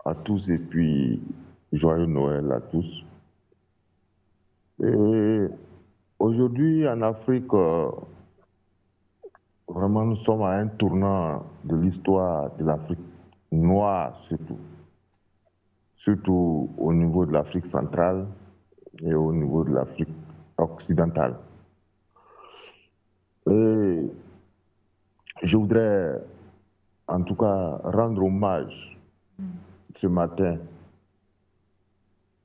à tous et puis joyeux Noël à tous. Et aujourd'hui en Afrique, vraiment nous sommes à un tournant de l'histoire de l'Afrique noire surtout au niveau de l'Afrique centrale et au niveau de l'Afrique occidentale. Et je voudrais en tout cas rendre hommage ce matin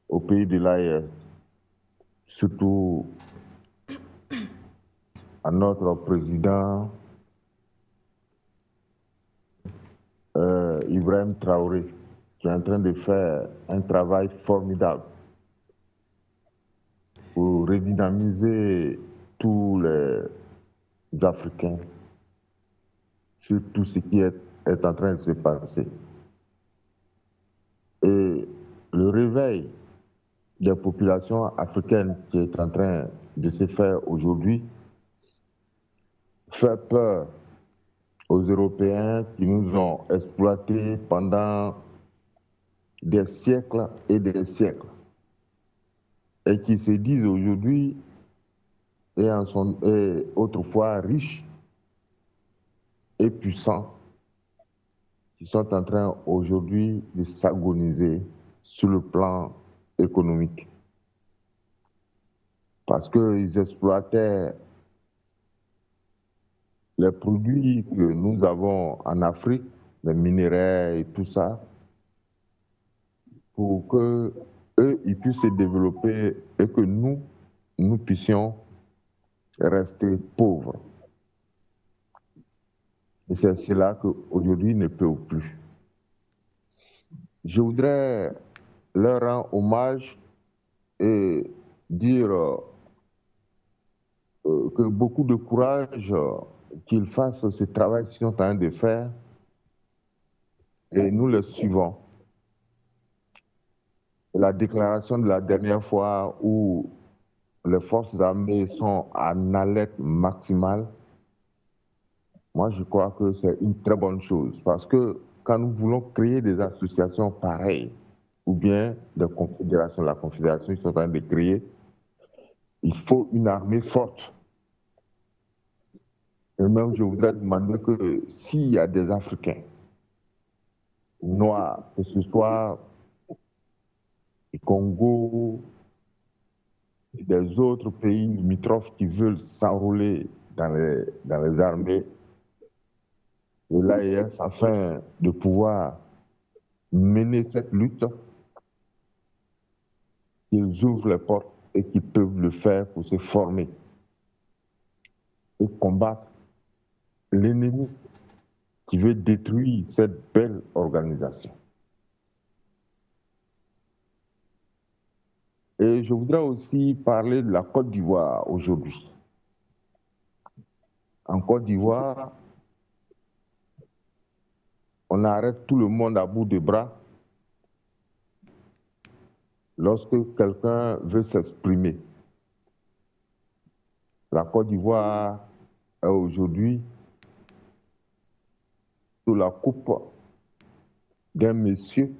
au pays de l'AES, surtout à notre président Ibrahim Traoré, qui est en train de faire un travail formidable pour redynamiser tous les Africains sur tout ce qui est en train de se passer. Et le réveil des populations africaines qui est en train de se faire aujourd'hui fait peur aux Européens qui nous ont exploités pendant des siècles et des siècles et qui se disent aujourd'hui et autrefois riches et puissants, qui sont en train aujourd'hui de s'agoniser sur le plan économique. Parce qu'ils exploitaient les produits que nous avons en Afrique, les minéraux et tout ça, pour qu'eux, ils puissent se développer et que nous puissions rester pauvres. Et c'est cela qu'aujourd'hui ils ne peuvent plus. Je voudrais leur rendre hommage et dire que beaucoup de courage, qu'ils fassent ce travail qu'ils sont en train de faire et nous le suivons. La déclaration de la dernière fois où les forces armées sont en alerte maximale, moi je crois que c'est une très bonne chose parce que quand nous voulons créer des associations pareilles ou bien des confédérations, la confédération qu'ils sont en train de créer, il faut une armée forte. Et même je voudrais demander que s'il y a des Africains noirs, que ce soit du Congo, des autres pays limitrophes qui veulent s'enrôler dans les armées de l'AES afin de pouvoir mener cette lutte, qu'ils ouvrent les portes et qu'ils peuvent le faire pour se former et combattre l'ennemi qui veut détruire cette belle organisation. Et je voudrais aussi parler de la Côte d'Ivoire aujourd'hui. En Côte d'Ivoire, on arrête tout le monde à bout de bras lorsque quelqu'un veut s'exprimer. La Côte d'Ivoire est aujourd'hui sous la coupe d'un monsieur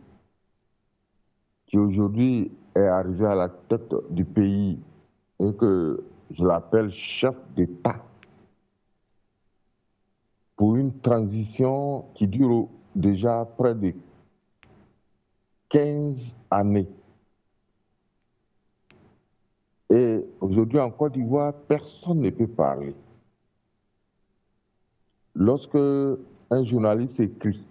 qui aujourd'hui est arrivé à la tête du pays et que je l'appelle chef d'État pour une transition qui dure déjà près de 15 années. Et aujourd'hui en Côte d'Ivoire, personne ne peut parler. Lorsque un journaliste écrit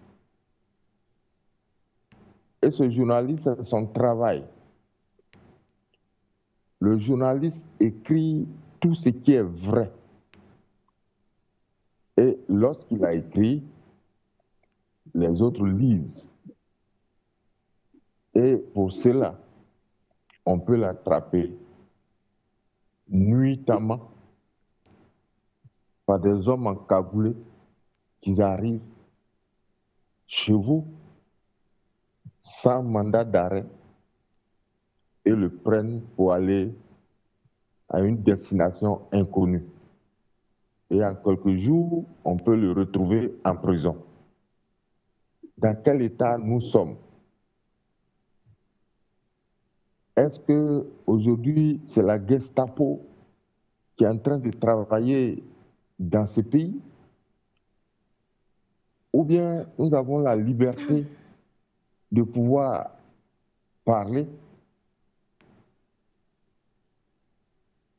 Et ce journaliste, c'est son travail. Le journaliste écrit tout ce qui est vrai. Et lorsqu'il a écrit, les autres lisent. Et pour cela, on peut l'attraper nuitamment par des hommes encagoulés qui arrivent chez vous sans mandat d'arrêt et le prennent pour aller à une destination inconnue. Et en quelques jours, on peut le retrouver en prison. Dans quel état nous sommes? Est-ce qu'aujourd'hui, c'est la Gestapo qui est en train de travailler dans ce pays? Ou bien nous avons la liberté de pouvoir parler?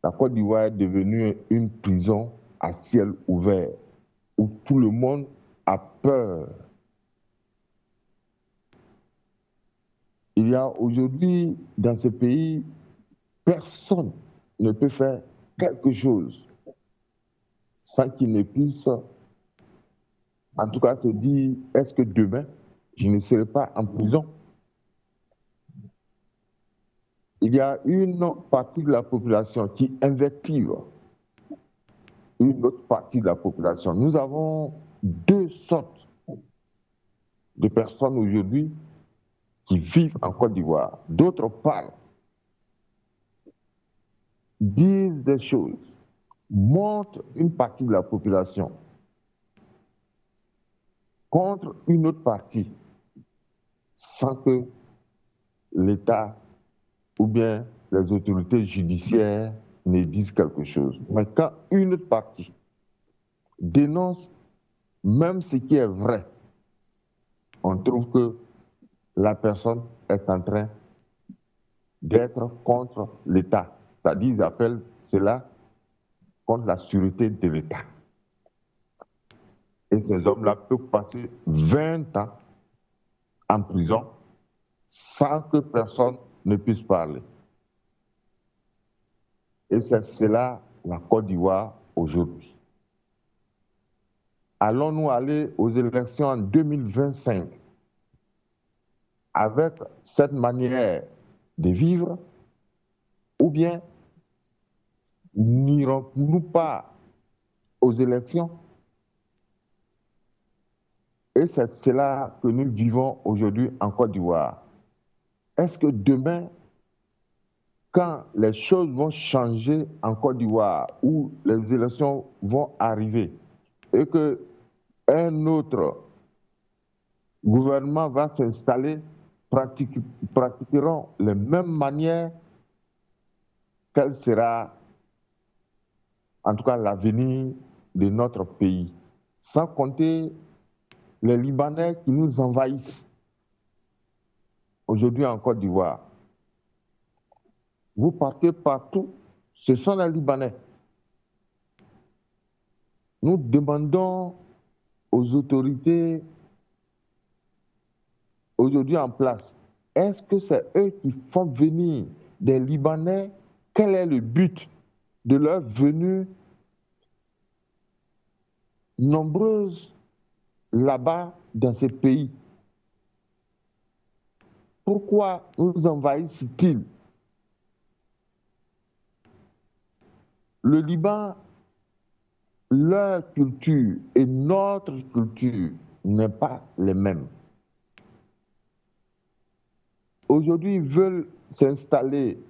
La Côte d'Ivoire est devenue une prison à ciel ouvert où tout le monde a peur. Il y a aujourd'hui, dans ce pays, personne ne peut faire quelque chose sans qu'il ne puisse, en tout cas, se dire, est-ce que demain, je ne serai pas en prison? Il y a une partie de la population qui invective une autre partie de la population. Nous avons deux sortes de personnes aujourd'hui qui vivent en Côte d'Ivoire. D'autres parlent, disent des choses, montrent une partie de la population contre une autre partie sans que l'État ou bien les autorités judiciaires ne disent quelque chose. Mais quand une autre partie dénonce même ce qui est vrai, on trouve que la personne est en train d'être contre l'État. C'est-à-dire, ils appellent cela contre la sûreté de l'État. Et ces hommes-là peuvent passer 20 ans en prison sans que personne ne puisse parler. Et c'est cela la Côte d'Ivoire aujourd'hui. Allons-nous aller aux élections en 2025 avec cette manière de vivre, ou bien n'irons-nous pas aux élections? Et c'est cela que nous vivons aujourd'hui en Côte d'Ivoire. Est-ce que demain, quand les choses vont changer en Côte d'Ivoire, où les élections vont arriver, et qu'un autre gouvernement va s'installer, pratiqueront les mêmes manières, quel sera en tout cas l'avenir de notre pays? Sans compter les Libanais qui nous envahissent aujourd'hui en Côte d'Ivoire. Vous partez partout, ce sont les Libanais. Nous demandons aux autorités aujourd'hui en place, est-ce que c'est eux qui font venir des Libanais? Quel est le but de leur venue nombreuse là-bas dans ces pays? Pourquoi nous envahissent-ils? Le Liban, leur culture et notre culture n'est pas les mêmes. Aujourd'hui, ils veulent s'installer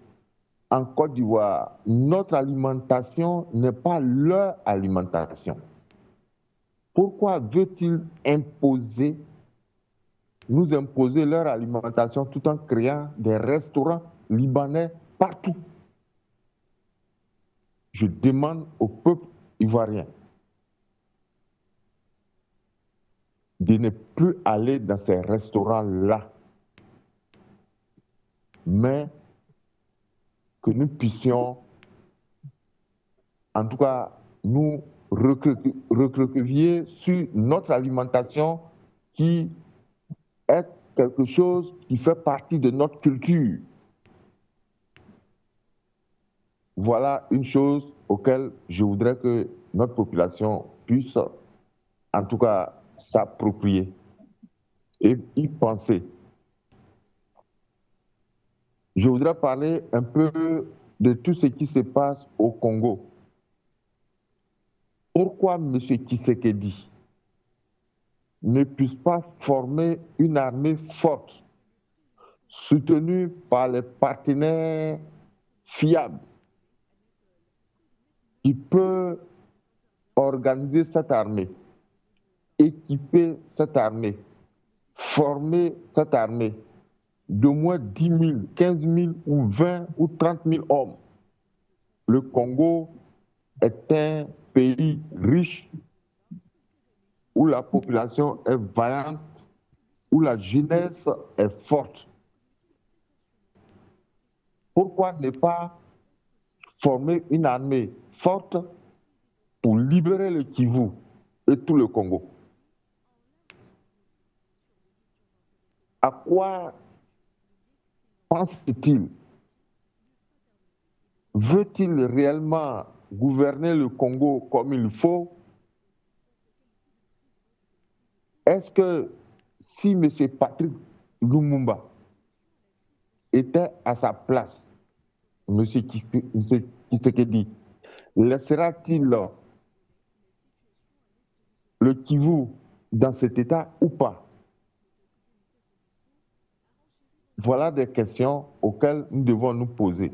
en Côte d'Ivoire. Notre alimentation n'est pas leur alimentation. Pourquoi veut-il nous imposer leur alimentation tout en créant des restaurants libanais partout? Je demande au peuple ivoirien de ne plus aller dans ces restaurants-là, mais que nous puissions, en tout cas, nous recroqueviller sur notre alimentation qui est quelque chose qui fait partie de notre culture. Voilà une chose auquel je voudrais que notre population puisse, en tout cas, s'approprier et y penser. Je voudrais parler un peu de tout ce qui se passe au Congo. Pourquoi M. Tshisekedi ne puisse pas former une armée forte, soutenue par les partenaires fiables, qui peut organiser cette armée, équiper cette armée, former cette armée d'au moins 10 000, 15 000 ou 20 ou 30 000 hommes. Le Congo est un pays riche où la population est vaillante, où la jeunesse est forte. Pourquoi ne pas former une armée forte pour libérer le Kivu et tout le Congo? À quoi pense-t-il? Veut-il réellement gouverner le Congo comme il faut? Est-ce que si M. Patrick Lumumba était à sa place, M. Tshisekedi, laissera-t-il le Kivu dans cet état ou pas? Voilà des questions auxquelles nous devons nous poser.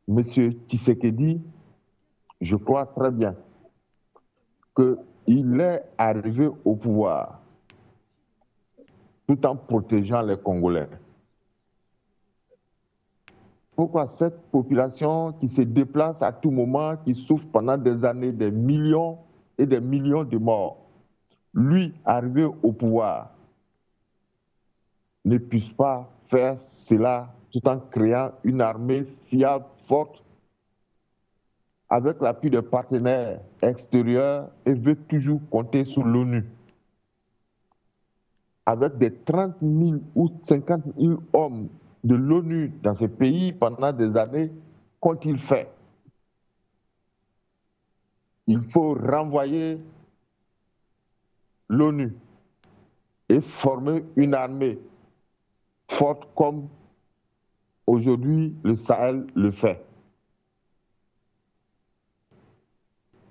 M. Tshisekedi, je crois très bien qu'il est arrivé au pouvoir tout en protégeant les Congolais. Pourquoi cette population qui se déplace à tout moment, qui souffre pendant des années des millions et des millions de morts, lui, arrivé au pouvoir, ne puisse pas faire cela tout en créant une armée fiable, forte, avec l'appui de partenaires extérieurs et veut toujours compter sur l'ONU. Avec des 30 000 ou 50 000 hommes de l'ONU dans ces pays pendant des années, qu'ont-ils fait? Il faut renvoyer l'ONU et former une armée forte comme aujourd'hui le Sahel le fait.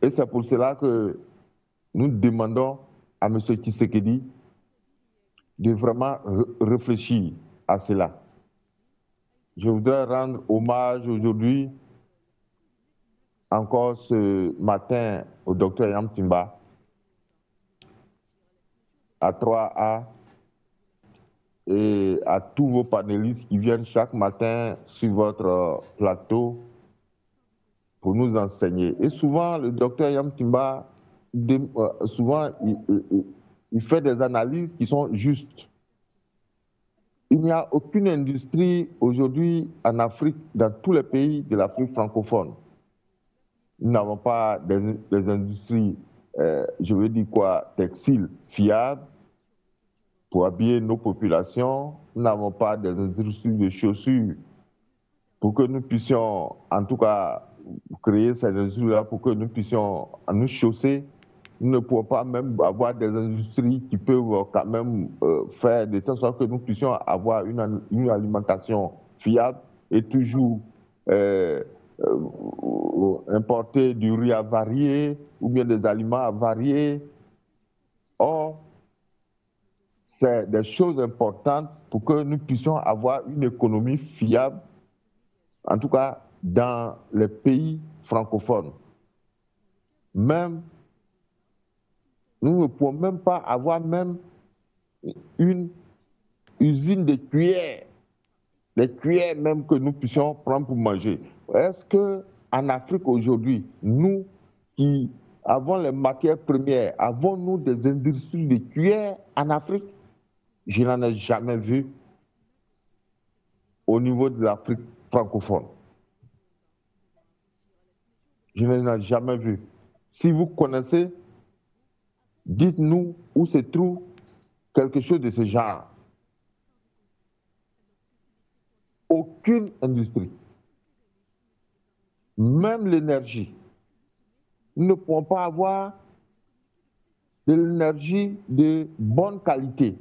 Et c'est pour cela que nous demandons à M. Tshisekedi de vraiment réfléchir à cela. Je voudrais rendre hommage aujourd'hui, encore ce matin, au Dr Yam Timba, à 3A, et à tous vos panélistes qui viennent chaque matin sur votre plateau pour nous enseigner. Et souvent, le docteur Yam Timba, souvent, il fait des analyses qui sont justes. Il n'y a aucune industrie aujourd'hui en Afrique, dans tous les pays de l'Afrique francophone. Nous n'avons pas des industries, je veux dire quoi, textiles fiables pour habiller nos populations. Nous n'avons pas des industries de chaussures pour que nous puissions, en tout cas, créer ces industries-là pour que nous puissions nous chausser. Nous ne pouvons pas même avoir des industries qui peuvent quand même faire de telle sorte que nous puissions avoir une alimentation fiable et toujours importer du riz avarié ou bien des aliments avariés. Or, c'est des choses importantes pour que nous puissions avoir une économie fiable, en tout cas dans les pays francophones. Même, nous ne pouvons même pas avoir même une usine de cuillères, les cuillères même que nous puissions prendre pour manger. Est-ce qu'en Afrique aujourd'hui, nous qui avons les matières premières, avons-nous des industries de cuillères en Afrique? Je n'en ai jamais vu au niveau de l'Afrique francophone. Je n'en ai jamais vu. Si vous connaissez, dites-nous où se trouvent quelque chose de ce genre. Aucune industrie, même l'énergie, nous ne pouvons pas avoir de l'énergie de bonne qualité.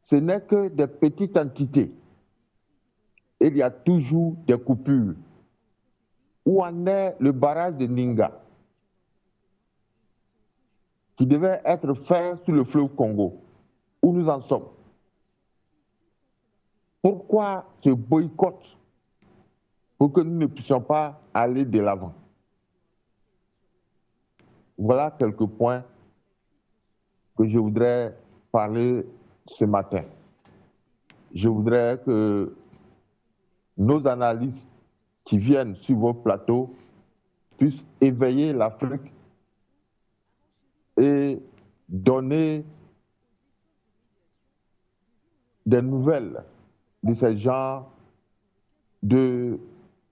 Ce n'est que des petites entités. Il y a toujours des coupures. Où en est le barrage de Ninga, qui devait être fait sur le fleuve Congo? Où nous en sommes? Pourquoi ce boycott pour que nous ne puissions pas aller de l'avant? Voilà quelques points que je voudrais parler ce matin. Je voudrais que nos analystes qui viennent sur vos plateaux puissent éveiller l'Afrique et donner des nouvelles de ce genre de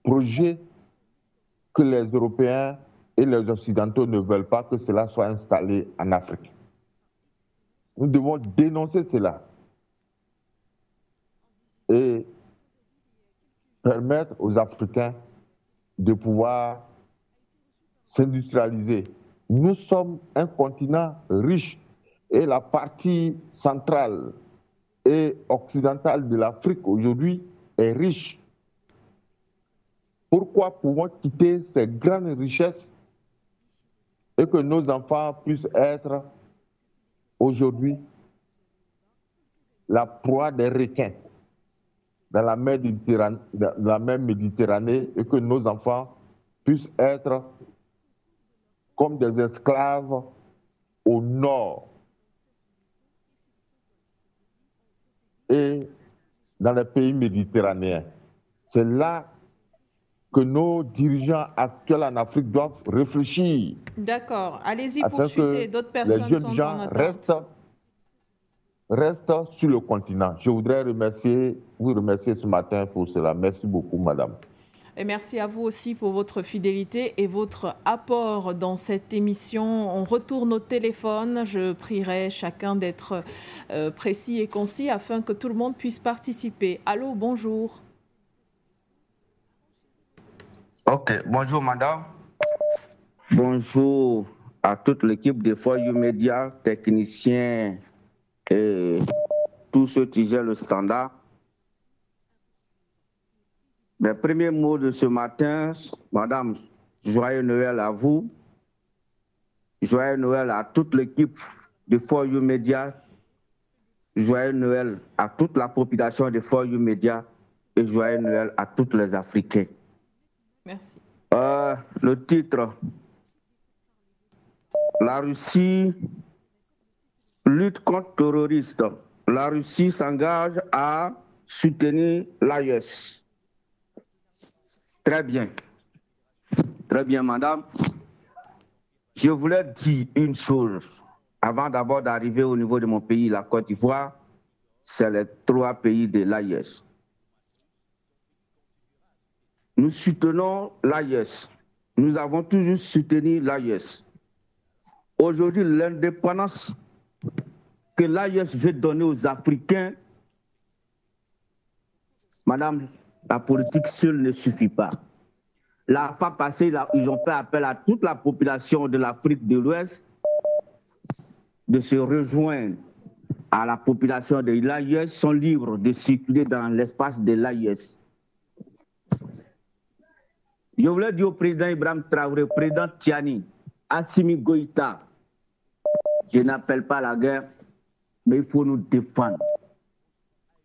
projets que les Européens et les Occidentaux ne veulent pas que cela soit installé en Afrique. Nous devons dénoncer cela et permettre aux Africains de pouvoir s'industrialiser. Nous sommes un continent riche et la partie centrale et occidentale de l'Afrique aujourd'hui est riche. Pourquoi pouvons-nous quitter ces grandes richesses et que nos enfants puissent être aujourd'hui la proie des requins dans la mer Méditerranée, et que nos enfants puissent être comme des esclaves au nord et dans les pays méditerranéens? C'est là que nos dirigeants actuels en Afrique doivent réfléchir. D'accord, allez-y, poursuivez, d'autres personnes les jeunes sont gens en attente. restent sur le continent. Je voudrais vous remercier ce matin pour cela. Merci beaucoup, madame. Et merci à vous aussi pour votre fidélité et votre apport dans cette émission. On retourne au téléphone. Je prierai chacun d'être précis et concis afin que tout le monde puisse participer. Allô, bonjour. Ok, bonjour madame. Bonjour à toute l'équipe de For You Media, techniciens et tous ceux qui gèrent le standard. Mes premiers mots de ce matin, madame, joyeux Noël à vous. Joyeux Noël à toute l'équipe de For You Media. Joyeux Noël à toute la population de For You Media et joyeux Noël à tous les Africains. Merci. Le titre, la Russie lutte contre terroristes. La Russie s'engage à soutenir l'AES. Très bien. Très bien, madame. Je voulais dire une chose. Avant d'abord d'arriver au niveau de mon pays, la Côte d'Ivoire, c'est les 3 pays de l'AES. Nous soutenons l'AES. Nous avons toujours soutenu l'AES. Aujourd'hui, l'indépendance que l'AES veut donner aux Africains, madame, la politique seule ne suffit pas. La fois passée, ils ont fait appel à toute la population de l'Afrique de l'Ouest de se rejoindre à la population de l'AES, sont libres de circuler dans l'espace de l'AES. Je voulais dire au président Ibrahim Traoré, au président Tiani, Assimi Goïta, je n'appelle pas la guerre, mais il faut nous défendre.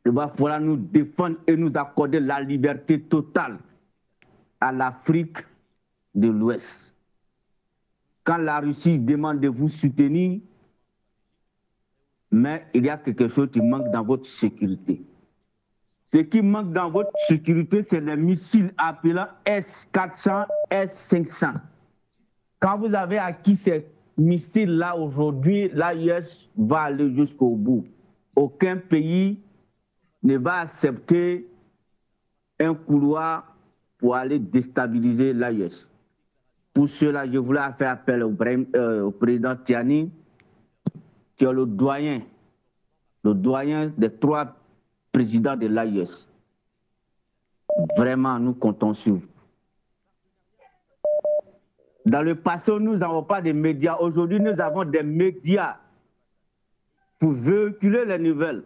Il va falloir nous défendre et nous accorder la liberté totale à l'Afrique de l'Ouest. Quand la Russie demande de vous soutenir, mais il y a quelque chose qui manque dans votre sécurité. Ce qui manque dans votre sécurité, c'est les missiles appelés S-400, S-500. Quand vous avez acquis ces missiles-là aujourd'hui, l'AES va aller jusqu'au bout. Aucun pays ne va accepter un couloir pour aller déstabiliser l'AES. Pour cela, je voulais faire appel au président Tiani, qui est le doyen le doyen des 3 présidents de l'AIS. Vraiment, nous comptons sur vous. Dans le passé, nous n'avons pas de médias. Aujourd'hui, nous avons des médias pour véhiculer les nouvelles.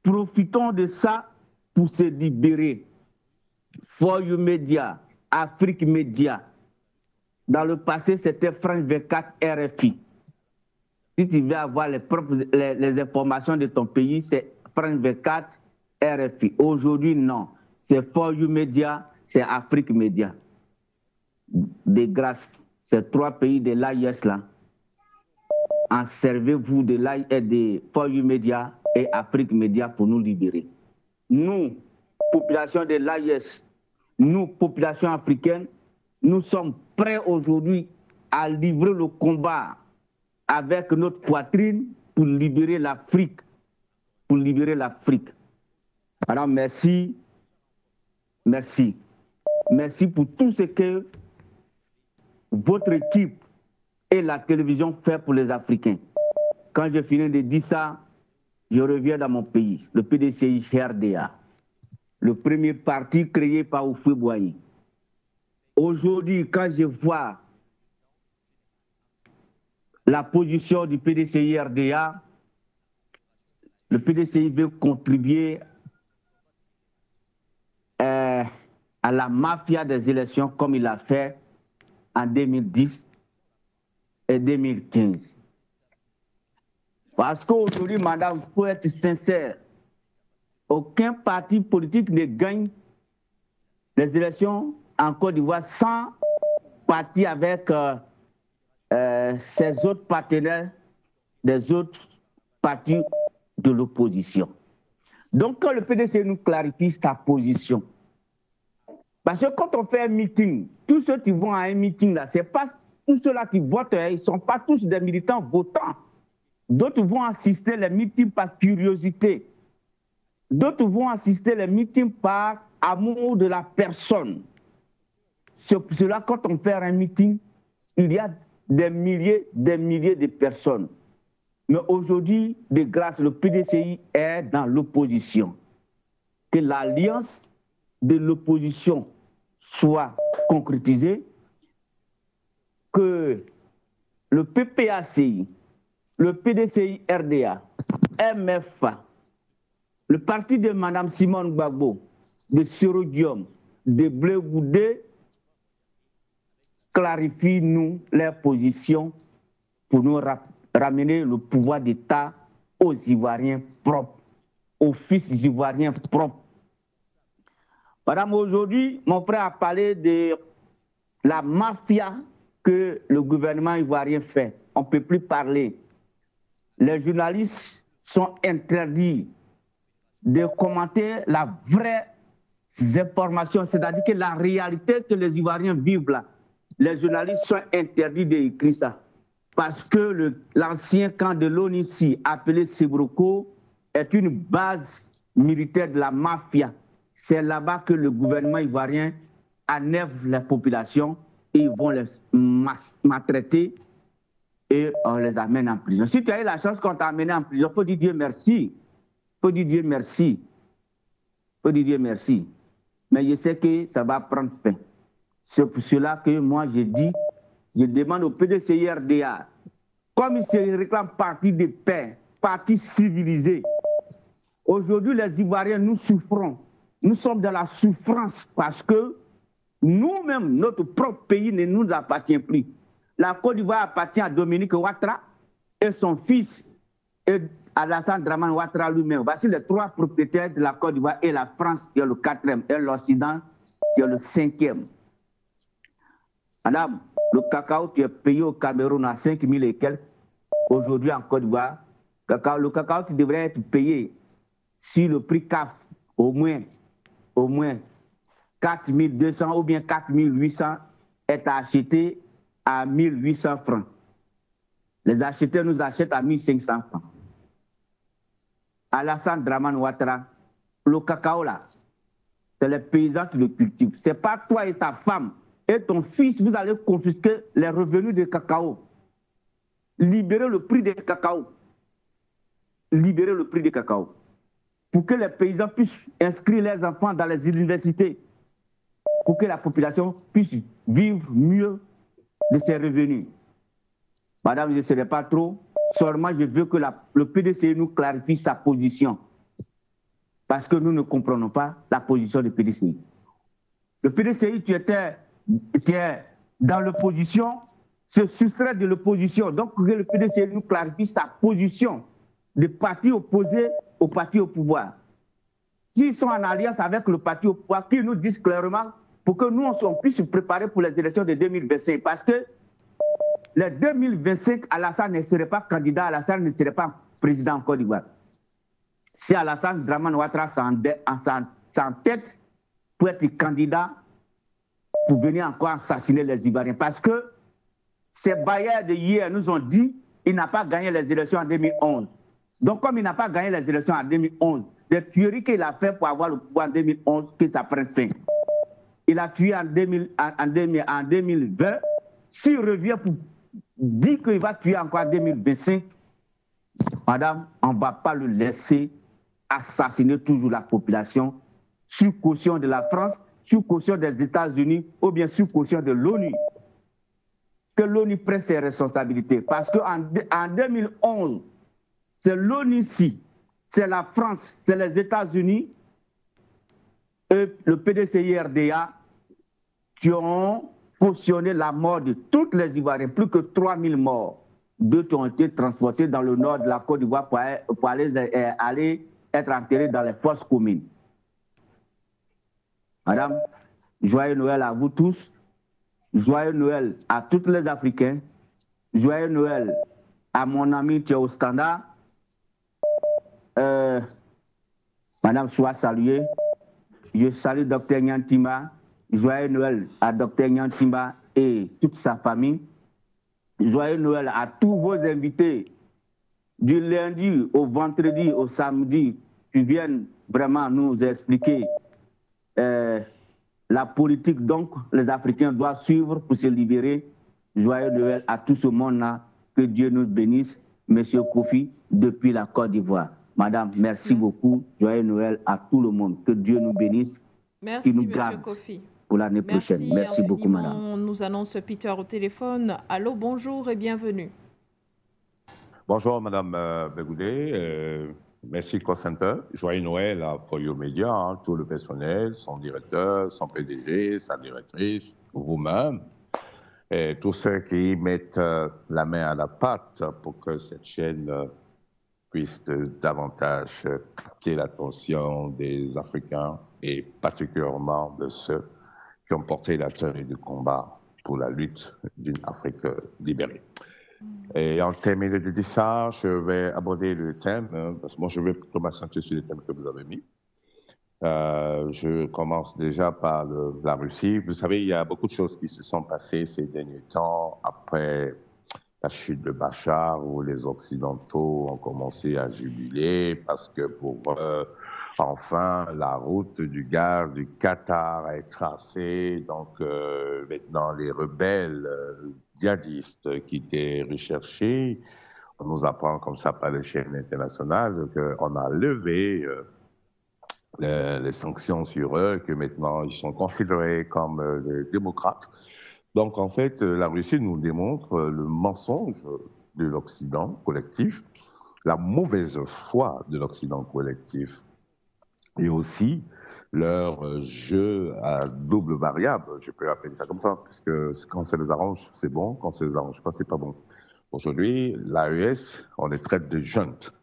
Profitons de ça pour se libérer. For You Media, Afrique Media. Dans le passé, c'était France 24 RFI. Si tu veux avoir les informations de ton pays, c'est France 24 RFI. Aujourd'hui, non. C'est For You Media, c'est Afrique Media. De grâce, ces 3 pays de l'AIS là, en servez-vous de For You Media et Afrique Media pour nous libérer. Nous, population de l'AIS, nous, population africaine, nous sommes prêts aujourd'hui à livrer le combat avec notre poitrine pour libérer l'Afrique. Pour libérer l'Afrique. Alors merci. Merci. Merci pour tout ce que votre équipe et la télévision fait pour les Africains. Quand je finis de dire ça, je reviens dans mon pays, le PDCI RDA, le premier parti créé par Houphouët-Boigny. Aujourd'hui, quand je vois la position du PDCI RDA, le PDCI veut contribuer à la mafia des élections comme il l'a fait en 2010 et 2015. Parce qu'aujourd'hui, madame, il faut être sincère, aucun parti politique ne gagne les élections en Côte d'Ivoire sans partir avec ses autres partenaires des autres partis de l'opposition. Donc, quand le PDC nous clarifie sa position, parce que quand on fait un meeting, tous ceux qui vont à un meeting, là, ce n'est pas tous ceux-là qui votent, ils ne sont pas tous des militants votants. D'autres vont assister les meetings par curiosité. D'autres vont assister les meetings par amour de la personne. C'est pour cela, quand on fait un meeting, il y a des milliers de personnes. Mais aujourd'hui, de grâce, le PDCI est dans l'opposition. Que l'alliance de l'opposition soit concrétisée, que le PPACI, le PDCI RDA, MFA, le parti de Mme Simone Gbagbo, de Sirodium, de Blé Goudé, clarifient nous leurs positions pour nous ramener le pouvoir d'État aux Ivoiriens propres, aux fils ivoiriens propres. Madame, aujourd'hui, mon frère a parlé de la mafia que le gouvernement ivoirien fait. On ne peut plus parler. Les journalistes sont interdits de commenter la vraie information, c'est-à-dire que la réalité que les Ivoiriens vivent là. Les journalistes sont interdits d'écrire ça. Parce que l'ancien camp de l'ONICI, appelé Sébroko, est une base militaire de la mafia. C'est là-bas que le gouvernement ivoirien enlève la population et ils vont les maltraiter et on les amène en prison. Si tu as eu la chance qu'on t'a amené en prison, il faut dire Dieu merci. Il faut dire Dieu merci. Il faut dire Dieu merci. Mais je sais que ça va prendre fin. C'est pour cela que moi je dis, je demande au PDCI RDA, comme il se réclame parti de paix, parti civilisé, aujourd'hui les Ivoiriens nous souffrons. Nous sommes dans la souffrance parce que nous-mêmes, notre propre pays ne nous appartient plus. La Côte d'Ivoire appartient à Dominique Ouattara et son fils et Alassane Dramane Ouattara lui-même. Voici les 3 propriétaires de la Côte d'Ivoire et la France qui est le 4e et l'Occident qui est le 5e. Madame, le cacao qui est payé au Cameroun à 5 000 et quelques, aujourd'hui en Côte d'Ivoire, le cacao qui devrait être payé sur le prix CAF, au moins 4 200 ou bien 4 800 est acheté à 1 800 francs. Les acheteurs nous achètent à 1 500 francs. Alassane Dramane Ouattara, le cacao là, c'est les paysans qui le cultivent. Ce n'est pas toi et ta femme et ton fils, vous allez confisquer les revenus du cacao. Libérer le prix du cacao. libérer le prix du cacao, pour que les paysans puissent inscrire leurs enfants dans les universités, pour que la population puisse vivre mieux de ses revenus. Madame, je ne serai pas trop, seulement je veux que le PDCI nous clarifie sa position, parce que nous ne comprenons pas la position du PDCI. Le PDCI, tu es dans l'opposition, se soustrait de l'opposition. Donc, que le PDCI nous clarifie sa position des partis opposés au parti au pouvoir. S'ils sont en alliance avec le parti au pouvoir, qu'ils nous disent clairement pour que nous, on puisse se préparer pour les élections de 2025. Parce que les 2025, Alassane ne serait pas candidat, Alassane ne serait pas président en Côte d'Ivoire. Si Alassane Dramane Ouattara s'en tête pour être candidat, pour venir encore assassiner les Ivoiriens. Parce que ces bailleurs de hier nous ont dit qu'il n'a pas gagné les élections en 2011. Donc, comme il n'a pas gagné les élections en 2011, des tueries qu'il a fait pour avoir le pouvoir en 2011, que ça prenne fin. Il a tué en 2020. S'il revient pour dire qu'il va tuer encore en 2025, madame, on ne va pas le laisser assassiner toujours la population sous caution de la France, sous caution des États-Unis ou bien sous caution de l'ONU. Que l'ONU prenne ses responsabilités. Parce qu'en 2011, c'est l'ONU-ci, c'est la France, c'est les États-Unis et le PDCI-RDA qui ont cautionné la mort de toutes les Ivoiriens, plus que 3000 morts. D'autres ont été transportés dans le nord de la Côte d'Ivoire pour aller être enterrés dans les fosses communes. Madame, joyeux Noël à vous tous, joyeux Noël à tous les Africains, joyeux Noël à mon ami qui est au standard. Madame, sois saluée. Je salue Dr Nyantimba. Joyeux Noël à Dr Nyantimba et toute sa famille. Joyeux Noël à tous vos invités du lundi au vendredi, au samedi, qui viennent vraiment nous expliquer la politique donc les Africains doivent suivre pour se libérer. Joyeux Noël à tout ce monde-là. Que Dieu nous bénisse. Monsieur Kofi, depuis la Côte d'Ivoire. Madame, merci beaucoup. Joyeux Noël à tout le monde. Que Dieu nous bénisse. Merci, nous Monsieur garde Kofi. Pour l'année prochaine. Merci beaucoup, madame. On nous annonce Peter au téléphone. Allô, bonjour et bienvenue. Bonjour, madame Begoudé. Merci, Call Center. Joyeux Noël à Folio Média, hein, tout le personnel, son directeur, son PDG, sa directrice, vous-même, et tous ceux qui mettent la main à la pâte pour que cette chaîne puisse davantage capter l'attention des Africains et particulièrement de ceux qui ont porté la tenue du combat pour la lutte d'une Afrique libérée. Et en terminant de dire ça, je vais aborder le thème, parce que moi je vais plutôt m'accentrer sur les thèmes que vous avez mis. Je commence déjà par la Russie. Vous savez, il y a beaucoup de choses qui se sont passées ces derniers temps après la chute de Bachar, où les Occidentaux ont commencé à jubiler parce que pour enfin, la route du gaz du Qatar est tracée. Donc, maintenant, les rebelles djihadistes qui étaient recherchés, on nous apprend comme ça par les chaînes internationales qu'on a levé les sanctions sur eux, que maintenant, ils sont considérés comme des démocrates. Donc, en fait, la Russie nous démontre le mensonge de l'Occident collectif, la mauvaise foi de l'Occident collectif, et aussi leur jeu à double variable, je peux appeler ça comme ça, parce que quand ça les arrange, c'est bon, quand ça les arrange pas, c'est pas bon. Aujourd'hui, l'AES, on les traite de juntes.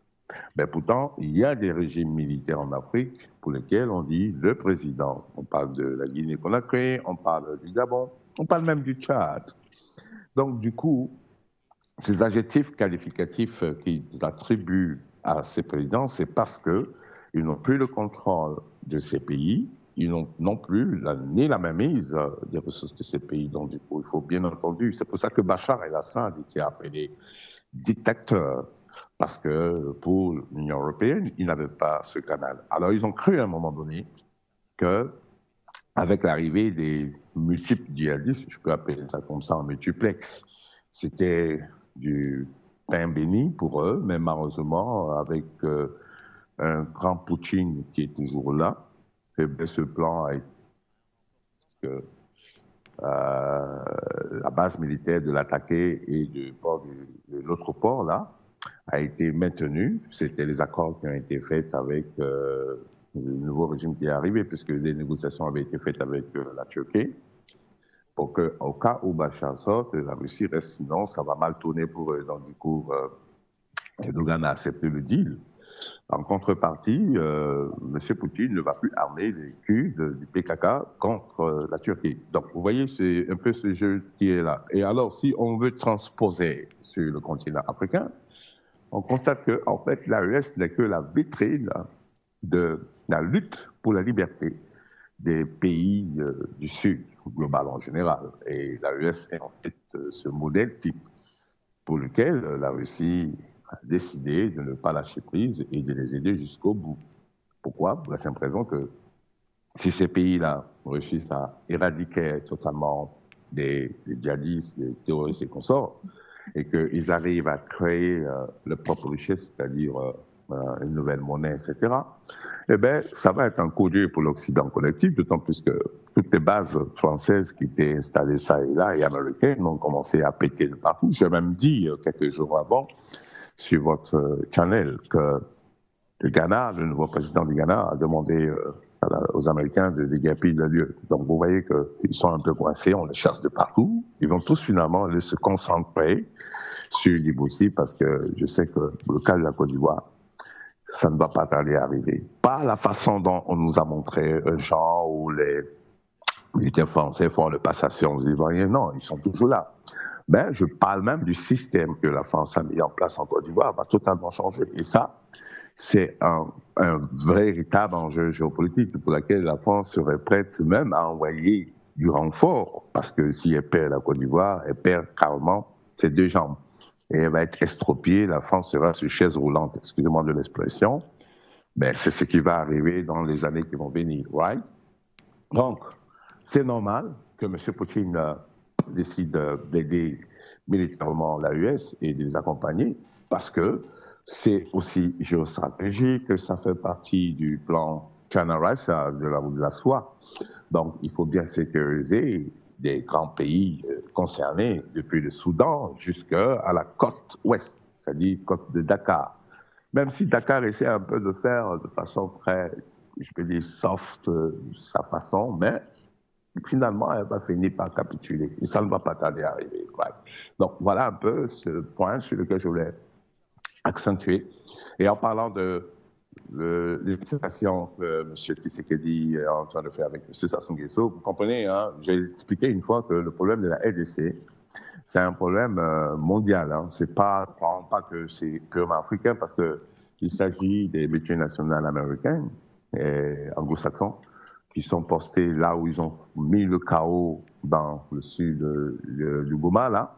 Mais pourtant, il y a des régimes militaires en Afrique pour lesquels on dit le président. On parle de la Guinée-Conakry, on parle du Gabon, on parle même du Tchad. Donc, du coup, ces adjectifs qualificatifs qu'ils attribuent à ces présidents, c'est parce qu'ils n'ont plus le contrôle de ces pays, ils n'ont non plus ni la mainmise des ressources de ces pays. Donc, du coup, il faut bien entendu, c'est pour ça que Bachar el-Assad était appelé dictateur, parce que pour l'Union européenne, ils n'avaient pas ce canal. Alors, ils ont cru à un moment donné que, avec l'arrivée des multiples djihadistes, je peux appeler ça comme ça en multiplex, c'était du pain béni pour eux, mais malheureusement, avec un grand Poutine qui est toujours là, ce plan a été la base militaire de l'attaquer et de l'autre port, là, a été maintenue. C'était les accords qui ont été faits avec le nouveau régime qui est arrivé, puisque les négociations avaient été faites avec la Turquie, pour qu'au cas où Bachar sorte, la Russie reste, sinon ça va mal tourner pour eux. Donc du coup, Erdogan a accepté le deal. En contrepartie, M. Poutine ne va plus armer les Kurdes du PKK contre la Turquie. Donc, vous voyez, c'est un peu ce jeu qui est là. Et alors, si on veut transposer sur le continent africain, on constate que, en fait, l'AES n'est que la vitrine de la lutte pour la liberté des pays du Sud, global en général. Et l'AES est en fait ce modèle type pour lequel la Russie a décidé de ne pas lâcher prise et de les aider jusqu'au bout. Pourquoi? Pour la simple raison que si ces pays-là réussissent à éradiquer totalement les djihadistes, les terroristes et consorts, et qu'ils arrivent à créer leur propre richesse, c'est-à-dire une nouvelle monnaie, etc., eh bien, ça va être un coup dur pour l'Occident collectif, d'autant plus que toutes les bases françaises qui étaient installées ça et là, et américaines, ont commencé à péter de partout. J'ai même dit quelques jours avant, sur votre channel, que le Ghana, le nouveau président du Ghana, a demandé aux Américains de déguerpir le lieu. Donc vous voyez qu'ils sont un peu coincés, on les chasse de partout. Ils vont tous finalement aller se concentrer sur Djibouti, parce que je sais que le cas de la Côte d'Ivoire, ça ne va pas tarder à arriver. Pas la façon dont on nous a montré un genre où les militaires français font le passation aux Ivoiriens. Non, ils sont toujours là. Mais je parle même du système que la France a mis en place en Côte d'Ivoire, va totalement changer. Et ça, c'est un véritable enjeu géopolitique pour lequel la France serait prête même à envoyer du renfort, parce que si elle perd la Côte d'Ivoire, elle perd carrément ses deux jambes. Et elle va être estropiée, la France sera sur chaise roulante, excusez-moi de l'expression, mais c'est ce qui va arriver dans les années qui vont venir, right? Donc, c'est normal que M. Poutine décide d'aider militairement l'AES et de les accompagner, parce que c'est aussi géostratégique, que ça fait partie du plan China Rice, de la soie. Donc, il faut bien sécuriser des grands pays concernés, depuis le Soudan jusqu'à la côte ouest, c'est-à-dire côte de Dakar. Même si Dakar essaie un peu de faire de façon très, je peux dire, soft, sa façon, mais finalement, elle va finir par capituler. Et ça ne va pas tarder à arriver. Right. Donc, voilà un peu ce point sur lequel je voulais accentuer. Et en parlant de l'explication que M. Tshisekedi est en train de faire avec M. Sassou Nguesso, vous comprenez, hein, j'ai expliqué une fois que le problème de la RDC, c'est un problème mondial. Hein. C'est pas que c'est purement africain, parce qu'il s'agit des multinationales américaines et anglo-saxons qui sont postés là où ils ont mis le chaos dans le sud du Goma, là,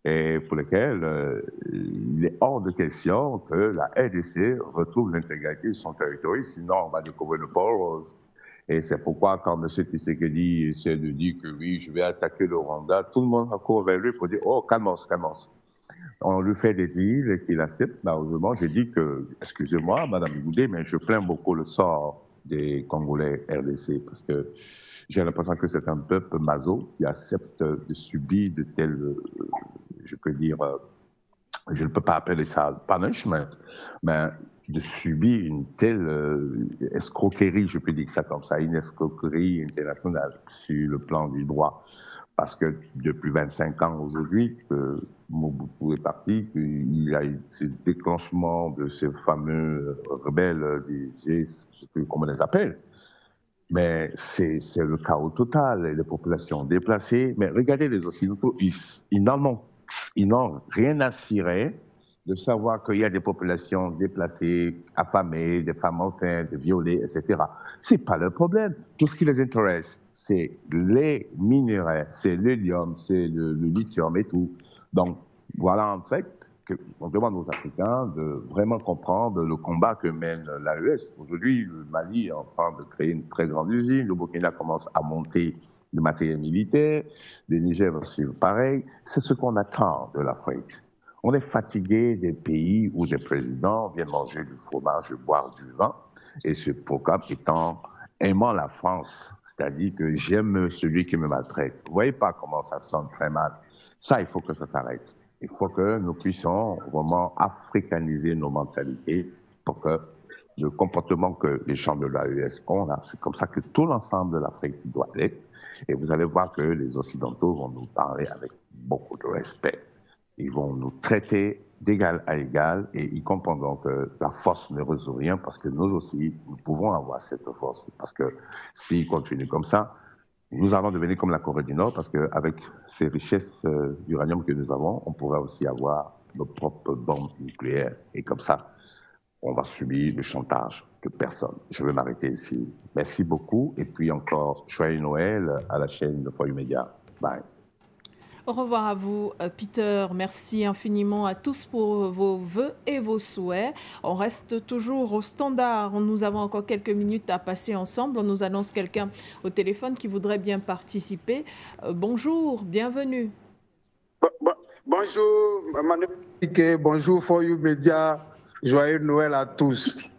et pour lesquels il est hors de question que la RDC retrouve l'intégralité de son territoire, sinon on va découvrir le port rose. Et c'est pourquoi quand M. Tshisekedi essaie de dire que oui, je vais attaquer le Rwanda, tout le monde accourt vers lui pour dire « Oh, calmos. » On lui fait des deals et qu'il accepte. Malheureusement, j'ai dit que, excusez-moi, Mme Goudet, mais je plains beaucoup le sort des Congolais RDC, parce que j'ai l'impression que c'est un peuple maso qui accepte de subir de tels, je peux dire, je ne peux pas appeler ça punishment, mais de subir une telle escroquerie, je peux dire ça comme ça, une escroquerie internationale sur le plan du droit. Parce que depuis 25 ans aujourd'hui, Mobutu est parti, il y a eu ce déclenchement de ces fameux rebelles, je ne sais plus comment on les appelle, mais c'est le chaos total, et les populations déplacées. Mais regardez les Occidentaux, ils n'ont rien à cirer de savoir qu'il y a des populations déplacées, affamées, des femmes enceintes, violées, etc. C'est pas le problème. Tout ce qui les intéresse, c'est les minerais, c'est l'hélium, c'est le lithium et tout. Donc, voilà en fait qu'on demande aux Africains de vraiment comprendre le combat que mène l'AES. Aujourd'hui, le Mali est en train de créer une très grande usine, le Burkina commence à monter le matériel militaire, le Niger va suivre pareil. C'est ce qu'on attend de l'Afrique. On est fatigué des pays où des présidents viennent manger du fromage, boire du vin, et ce programme étant aimant la France, c'est-à-dire que j'aime celui qui me maltraite. Vous voyez pas comment ça sonne très mal. Ça, il faut que ça s'arrête. Il faut que nous puissions vraiment africaniser nos mentalités pour que le comportement que les gens de l'AES ont, c'est comme ça que tout l'ensemble de l'Afrique doit être. Et vous allez voir que les Occidentaux vont nous parler avec beaucoup de respect. Ils vont nous traiter d'égal à égal et ils comprendront que la force ne résout rien parce que nous aussi, nous pouvons avoir cette force. Parce que s'ils continuent comme ça, nous allons devenir comme la Corée du Nord parce qu'avec ces richesses d'uranium que nous avons, on pourrait aussi avoir nos propres bombes nucléaires. Et comme ça, on va subir le chantage de personne. Je vais m'arrêter ici. Merci beaucoup. Et puis encore, joyeux Noël à la chaîne de Foyer Média. Bye. Au revoir à vous, Peter. Merci infiniment à tous pour vos vœux et vos souhaits. On reste toujours au standard. Nous avons encore quelques minutes à passer ensemble. On nous annonce quelqu'un au téléphone qui voudrait bien participer. Bonjour, bienvenue. Bonjour, Manuel Piquet. Bonjour, Foyer Média. Joyeux Noël à tous.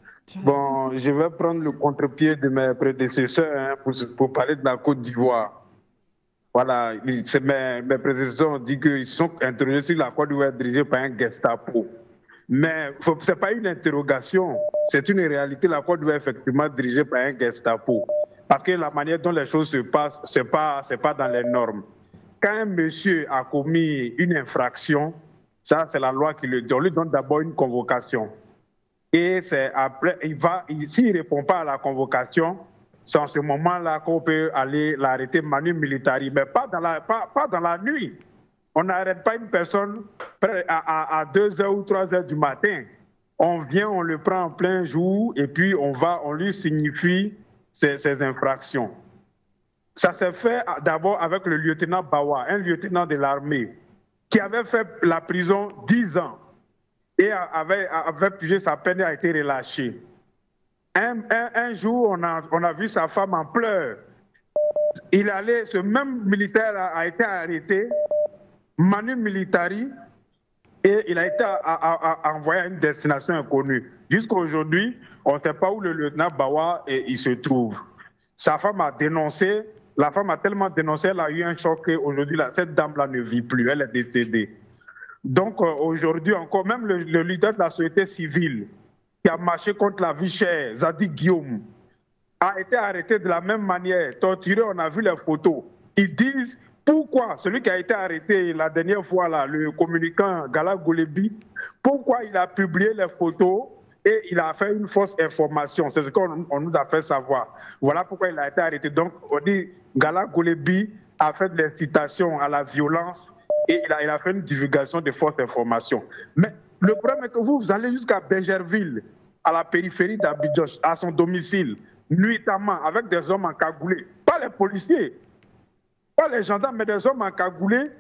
Bon, je vais prendre le contre-pied de mes prédécesseurs pour parler de la Côte d'Ivoire. Voilà, mes prédécesseurs ont dit qu'ils sont interrogés sur la Côte d'Ivoire dirigée par un Gestapo. Mais ce n'est pas une interrogation, c'est une réalité. La Côte d'Ivoire est effectivement dirigée par un Gestapo. Parce que la manière dont les choses se passent, ce n'est pas dans les normes. Quand un monsieur a commis une infraction, ça, c'est la loi qui le donne. On lui donne d'abord une convocation. Et c'est après, s'il ne répond pas à la convocation, c'est en ce moment-là qu'on peut aller l'arrêter manu militari, mais pas dans la nuit. On n'arrête pas une personne à 2h ou 3h du matin. On vient, on le prend en plein jour et puis on lui signifie ses infractions. Ça s'est fait d'abord avec le lieutenant Bawa, un lieutenant de l'armée, qui avait fait la prison 10 ans et avait purgé sa peine et a été relâché. Un jour, on a vu sa femme en pleurs. Ce même militaire a été arrêté, manu militari, et il a été envoyé à une destination inconnue. Jusqu'à aujourd'hui, on ne sait pas où le lieutenant Bawa il se trouve. Sa femme a dénoncé, la femme a tellement dénoncé, elle a eu un choc qu'aujourd'hui, cette dame-là ne vit plus, elle est décédée. Donc aujourd'hui encore, même le leader de la société civile, qui a marché contre la vie chère, Zadig Guillaume, a été arrêté de la même manière, torturé, on a vu les photos. Ils disent pourquoi celui qui a été arrêté la dernière fois, là, le communicant Gala Goulebi, pourquoi il a publié les photos et il a fait une fausse information. C'est ce qu'on nous a fait savoir. Voilà pourquoi il a été arrêté. Donc on dit Gala Goulebi a fait de l'incitation à la violence et il a fait une divulgation de fausses informations. Mais le problème est que vous allez jusqu'à Bergerville, à la périphérie d'Abidjan, à son domicile, nuitamment, avec des hommes encagoulés. Pas les policiers, pas les gendarmes, mais des hommes encagoulés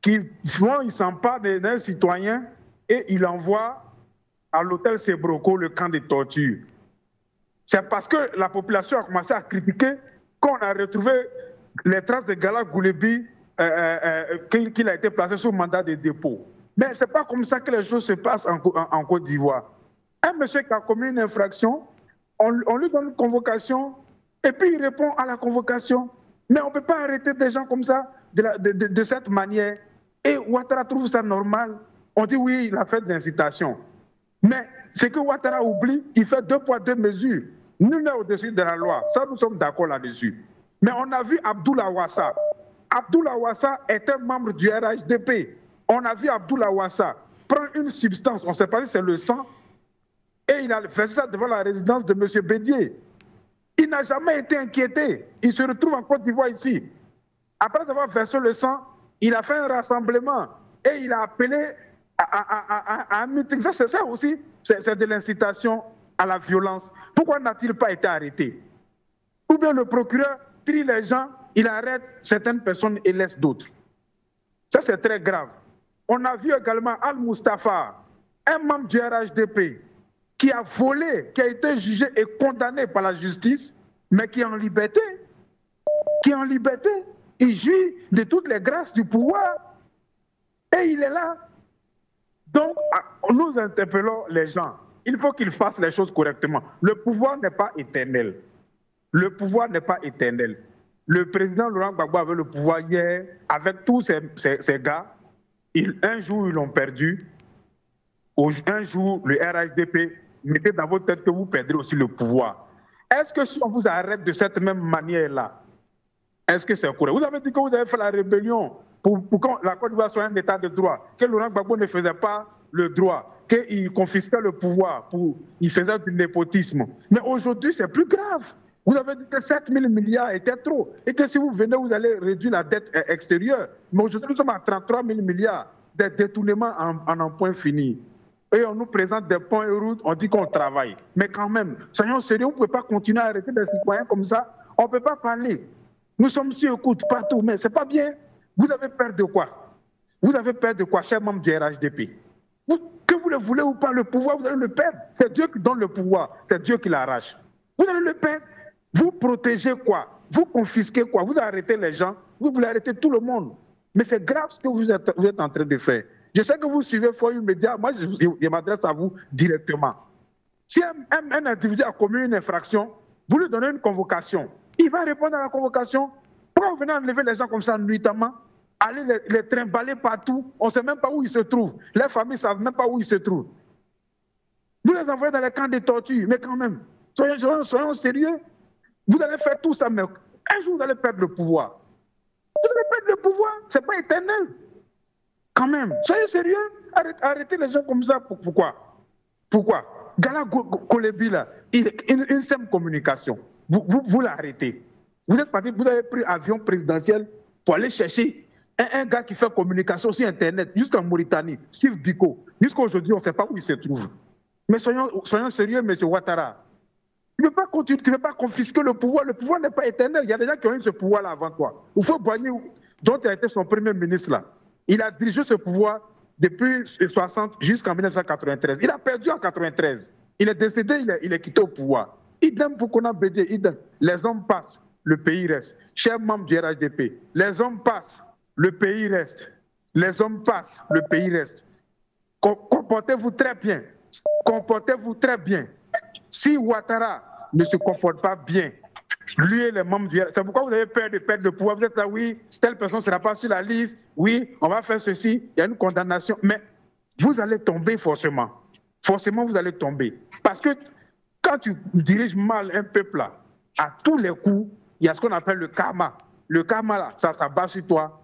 qui ils s'emparent d'un citoyen et ils l'envoient à l'hôtel Sebroco, le camp de torture. C'est parce que la population a commencé à critiquer qu'on a retrouvé les traces de Gala Goulebi, qu'il a été placé sous mandat de dépôt. Mais ce n'est pas comme ça que les choses se passent en Côte d'Ivoire. Un monsieur qui a commis une infraction, on lui donne une convocation et puis il répond à la convocation. Mais on ne peut pas arrêter des gens comme ça, de cette manière. Et Ouattara trouve ça normal. On dit oui, il a fait de l'incitation. Mais ce que Ouattara oublie, il fait 2 poids 2 mesures. Nul n'est au-dessus de la loi. Ça, nous sommes d'accord là-dessus. Mais on a vu Abdoulaye Wassa. Abdoulaye Wassa est un membre du RHDP. On a vu Abdoulaye Wassa prendre une substance, on ne sait pas si c'est le sang, et il a fait ça devant la résidence de M. Bédier. Il n'a jamais été inquiété. Il se retrouve en Côte d'Ivoire ici. Après avoir versé le sang, il a fait un rassemblement et il a appelé à un meeting. Ça, c'est ça aussi, c'est de l'incitation à la violence. Pourquoi n'a-t-il pas été arrêté? Ou bien le procureur trie les gens, il arrête certaines personnes et laisse d'autres. Ça, c'est très grave. On a vu également Al-Mustafa, un membre du RHDP, qui a volé, qui a été jugé et condamné par la justice, mais qui est en liberté. Qui est en liberté. Il jouit de toutes les grâces du pouvoir. Et il est là. Donc, nous interpellons les gens. Il faut qu'ils fassent les choses correctement. Le pouvoir n'est pas éternel. Le pouvoir n'est pas éternel. Le président Laurent Gbagbo avait le pouvoir hier avec tous ces gars. Un jour, ils l'ont perdu. Un jour, le RHDP, mettez dans votre tête que vous perdrez aussi le pouvoir. Est-ce que si on vous arrête de cette même manière-là, est-ce que c'est correct? Vous avez dit que vous avez fait la rébellion pour que la Côte d'Ivoire soit un état de droit, que Laurent Gbagbo ne faisait pas le droit, qu'il confisquait le pouvoir, il faisait du népotisme. Mais aujourd'hui, c'est plus grave. Vous avez dit que 7 000 milliards était trop et que si vous venez, vous allez réduire la dette extérieure. Mais aujourd'hui, nous sommes à 33 000 milliards de détournements en un point fini. Et on nous présente des ponts et routes, on dit qu'on travaille. Mais quand même, soyons sérieux, vous ne pouvez pas continuer à arrêter des citoyens comme ça. On ne peut pas parler. Nous sommes sur écoute partout, mais ce n'est pas bien. Vous avez peur de quoi? Vous avez peur de quoi, chers membres du RHDP? Que vous le voulez ou pas, le pouvoir, vous allez le perdre. C'est Dieu qui donne le pouvoir, c'est Dieu qui l'arrache. Vous allez le perdre. Vous protégez quoi? Vous confisquez quoi? Vous arrêtez les gens, vous voulez arrêter tout le monde. Mais c'est grave ce que vous êtes en train de faire. Je sais que vous suivez Foyu Média, moi je m'adresse à vous directement. Si un individu a commis une infraction, vous lui donnez une convocation. Il va répondre à la convocation. Pourquoi vous venez enlever les gens comme ça nuitamment? Aller les trimballer partout, on ne sait même pas où ils se trouvent. Les familles ne savent même pas où ils se trouvent. Vous les envoyez dans les camps de torture, mais quand même, soyons sérieux. Vous allez faire tout ça, mais un jour vous allez perdre le pouvoir. Vous allez perdre le pouvoir, ce n'est pas éternel. Quand même, soyez sérieux, arrêtez les gens comme ça. Pourquoi Gala Kolebi, là, une simple communication, vous l'arrêtez. Vous êtes parti, vous avez pris avion présidentiel pour aller chercher un gars qui fait communication sur Internet, jusqu'en Mauritanie, Steve Biko. Jusqu'à aujourd'hui, on ne sait pas où il se trouve. Mais soyons sérieux, M. Ouattara. Tu ne peux pas continuer, tu ne peux pas confisquer le pouvoir. Le pouvoir n'est pas éternel. Il y a des gens qui ont eu ce pouvoir-là avant toi. Houphouët-Boigny, dont il a été son premier ministre, là, il a dirigé ce pouvoir depuis 1960 jusqu'en 1993. Il a perdu en 1993. Il est décédé, il est quitté au pouvoir. Idem pour Kona Bédié, idem. Les hommes passent, le pays reste. Chers membres du RHDP, les hommes passent, le pays reste. Les hommes passent, le pays reste. Comportez-vous très bien. Comportez-vous très bien. Si Ouattara ne se comporte pas bien, lui et les membres du RHDP, c'est pourquoi vous avez peur de perdre le pouvoir. Vous êtes là, oui, telle personne ne sera pas sur la liste, oui, on va faire ceci, il y a une condamnation. Mais vous allez tomber forcément. Forcément, vous allez tomber. Parce que quand tu diriges mal un peuple, là, à tous les coups, il y a ce qu'on appelle le karma. Le karma, là, ça bat sur toi.